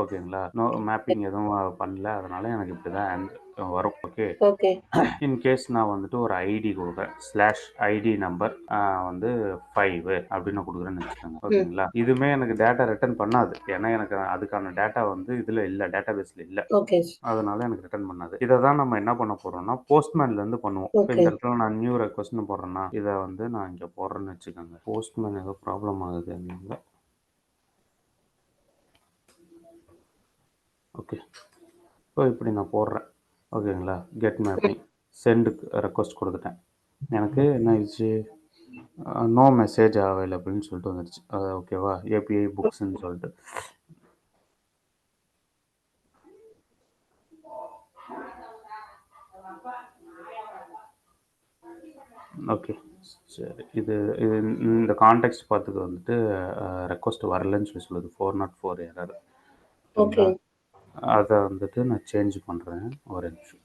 ஓகேங்களா, நோ மேப்பிங் எதுவும் பண்ணல, அதனால எனக்கு இப்படி தான் வரும். ஓகே, இன்கேஸ் நான் வந்துட்டு ஒரு ஐடி கொடுக்குறேன், ஸ்லாஷ் ஐடி நம்பர் வந்து 5 அப்படின்னு கொடுக்குறேன்னு வச்சுக்கோங்க. ஓகேங்களா, இதுவுமே எனக்கு டேட்டா ரிட்டர்ன் பண்ணாது, ஏன்னா எனக்கு அதுக்கான டேட்டா வந்து இதில் இல்லை, டேட்டா பேஸில் இல்லை. அதனால எனக்கு ரிட்டர்ன் பண்ணாது. இதை தான் நம்ம என்ன பண்ண போகிறோம்னா போஸ்ட்மேன்லேருந்து பண்ணுவோம். இப்போ இந்த இடத்துல நான் நியூ ரெக்வஸ்ட்னு போடுறேன்னா இதை வந்து நான் இங்கே போடுறேன்னு வச்சுக்கோங்க. போஸ்ட்மேன் ஏதோ ப்ராப்ளம் ஆகுது இல்லை. ஓகே, இப்போ இப்படி நான் போடுறேன். ஓகேங்களா, கெட் மேப்பிங் சென்டுக்கு ரெக்வஸ்ட் கொடுத்துட்டேன். எனக்கு என்ன ஆயிடுச்சு, நோ மெசேஜ் அவைலபிள்னு சொல்லிட்டு வந்துடுச்சு. ஓகேவா, ஏபிஐ புக்ஸ்ன்னு சொல்லிட்டு. ஓகே, சரி, இது இந்த கான்டெக்ட் பார்த்துக்கு வந்துட்டு ரெக்வஸ்ட் வரலன்னு சொல்லி சொல்லுது, 404 எரர். ஓகே, அதை வந்துட்டு நான் சேஞ்ச் பண்ணுறேன். ஒரு நிமிஷம்.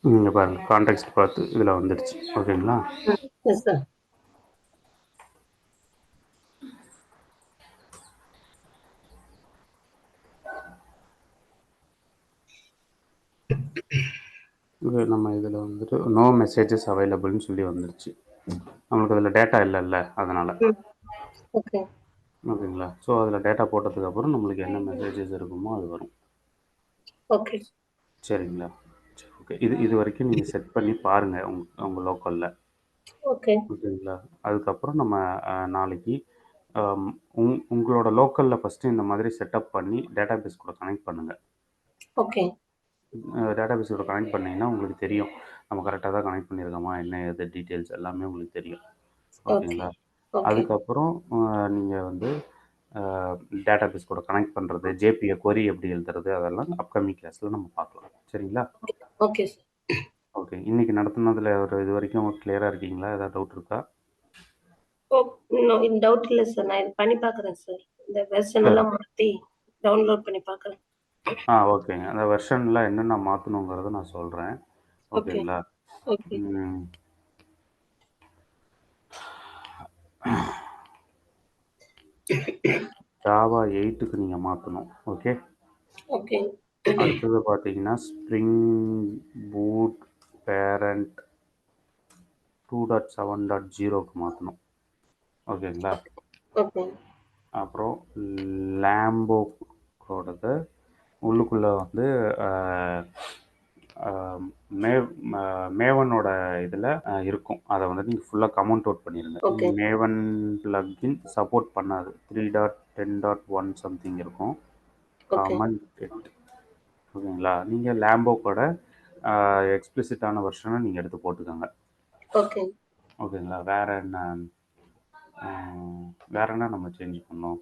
இங்கே பாருங்கள், கான்டெக்ட் பார்த்து இதில் வந்துடுச்சு. ஓகேங்களா, இது நம்ம இதில் வந்துட்டு நோ மெசேஜஸ் அவைலபிள்னு சொல்லி வந்துடுச்சு. நம்மளுக்கு அதில் டேட்டா இல்லைல்ல, அதனால். ஓகேங்களா, ஸோ அதில் டேட்டா போட்டதுக்கப்புறம் நம்மளுக்கு என்ன மெசேஜஸ் இருக்குமோ அது வரும். ஓகே, சரிங்களா, சரி, ஓகே. இது வரைக்கும் நீங்கள் செட் பண்ணி பாருங்கள் உங்கள் லோக்கலில். ஓகேங்களா, அதுக்கப்புறம் நம்ம நாளைக்கு உங்களோட லோக்கலில் ஃபஸ்ட்டு இந்த மாதிரி செட்டப் பண்ணி டேட்டா பேஸ் கூட கனெக்ட் பண்ணுங்கள். ஓகே, டேட்டா பேஸ் கூட கனெக்ட் பண்ணிங்கன்னா உங்களுக்கு தெரியும் நம்ம கரெக்டாக தான் கனெக்ட் பண்ணியிருக்கோமா, என்ன எது டீட்டெயில்ஸ் எல்லாமே உங்களுக்கு தெரியும். ஓகேங்களா, அதுக்கப்புறம் நீங்கள் வந்து டேட்டா பேஸ் கூட கனெக்ட் பண்ணுறது, ஜேபிஐ கொரி எப்படி எழுதுறது, அதெல்லாம் அப்கமிங் கிளாஸில் நம்ம பார்க்கலாம். சரிங்களா, ஓகே சார். ஓகே, இன்றைக்கி நடத்துனதில் இது வரைக்கும் கிளியராக இருக்கீங்களா? ஏதாவது டவுட் இருக்கா? டவுட் இல்லை சார், நான் இது பண்ணி பார்க்குறேன் சார். இந்த வெர்ஷன் எல்லாம் மாற்றி டவுன்லோட் பண்ணி பார்க்குறேன். ஓகேங்க, அந்த வெர்ஷனில் என்னென்ன மாற்றணுங்கிறத நான் சொல்கிறேன். ஓகேங்களா, ஜாவா 8க்கு நீங்கள் மாற்றணும். ஓகே, அடுத்தது பார்த்தீங்கன்னா ஸ்ப்ரிங் பூட் பேரண்ட் 2.7.0க்கு மாற்றணும். ஓகேங்களா, அப்புறம் லேம்போடது உள்ளுக்குள்ளே வந்து மேவனோட இதில் இருக்கும், அதை வந்து நீங்கள் ஃபுல்லாக கமெண்ட் அவுட் பண்ணிடுங்க. மேவன் பிளக்இன் சப்போர்ட் பண்ணாது, 3.10.1 சம்திங் இருக்கும். கமெண்ட் ஓகேங்களா? நீங்கள் லேம்போக்கோட எக்ஸ்பிளிசிட்டான வெர்ஷனை நீங்கள் எடுத்து போட்டுக்கோங்க. ஓகே. ஓகேங்களா? வேறு என்ன வேறு என்ன நம்ம சேஞ்ச் பண்ணோம்?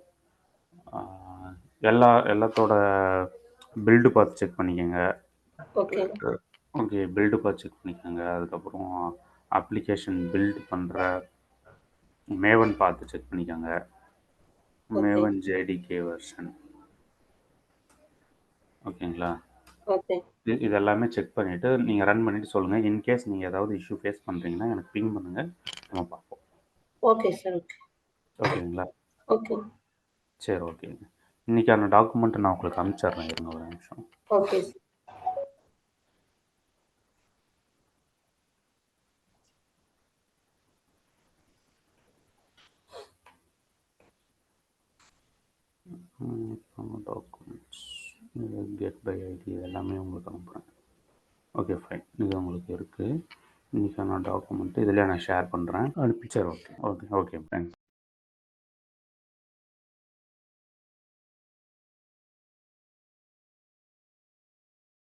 எல்லாத்தோட பில்டு பார்த்து செக் பண்ணிக்கோங்க. ஓகே. ஓகே, பில்டு பார்த்து செக் பண்ணிக்கோங்க. அதுக்கப்புறம் அப்ளிகேஷன் பில்டு பண்ணுற மேவன் பார்த்து செக் பண்ணிக்கோங்க. ஓகே. Maven JDK version. ஓகேங்களா? ஓகே. இது எல்லாமே செக் பண்ணிவிட்டு நீங்கள் ரன் பண்ணிவிட்டு சொல்லுங்கள். இன்கேஸ் நீங்கள் ஏதாவது இஷ்யூ ஃபேஸ் பண்ணுறீங்கன்னா எனக்கு பிங் பண்ணுங்கள், நம்ம பார்ப்போம். Okay sir. ஓகே. ஓகேங்களா? ஓகே. சரி, ஓகேங்க. இன்றைக்கான டாக்குமெண்ட்டை நான் உங்களுக்கு அனுப்பிச்சிட்றேன், இருங்க ஒரு நிமிஷம். Okay sir. Documents get by ID எல்லாமே உங்களுக்கு அனுப்புகிறேன். Okay, fine. இது உங்களுக்கு இருக்குது. இன்றைக்கான டாக்குமெண்ட்டு இதில் நான் ஷேர் பண்ணுறேன். அனுப்பி சரி, ஓகே ஓகே ஓகே தேங்க்ஸ்.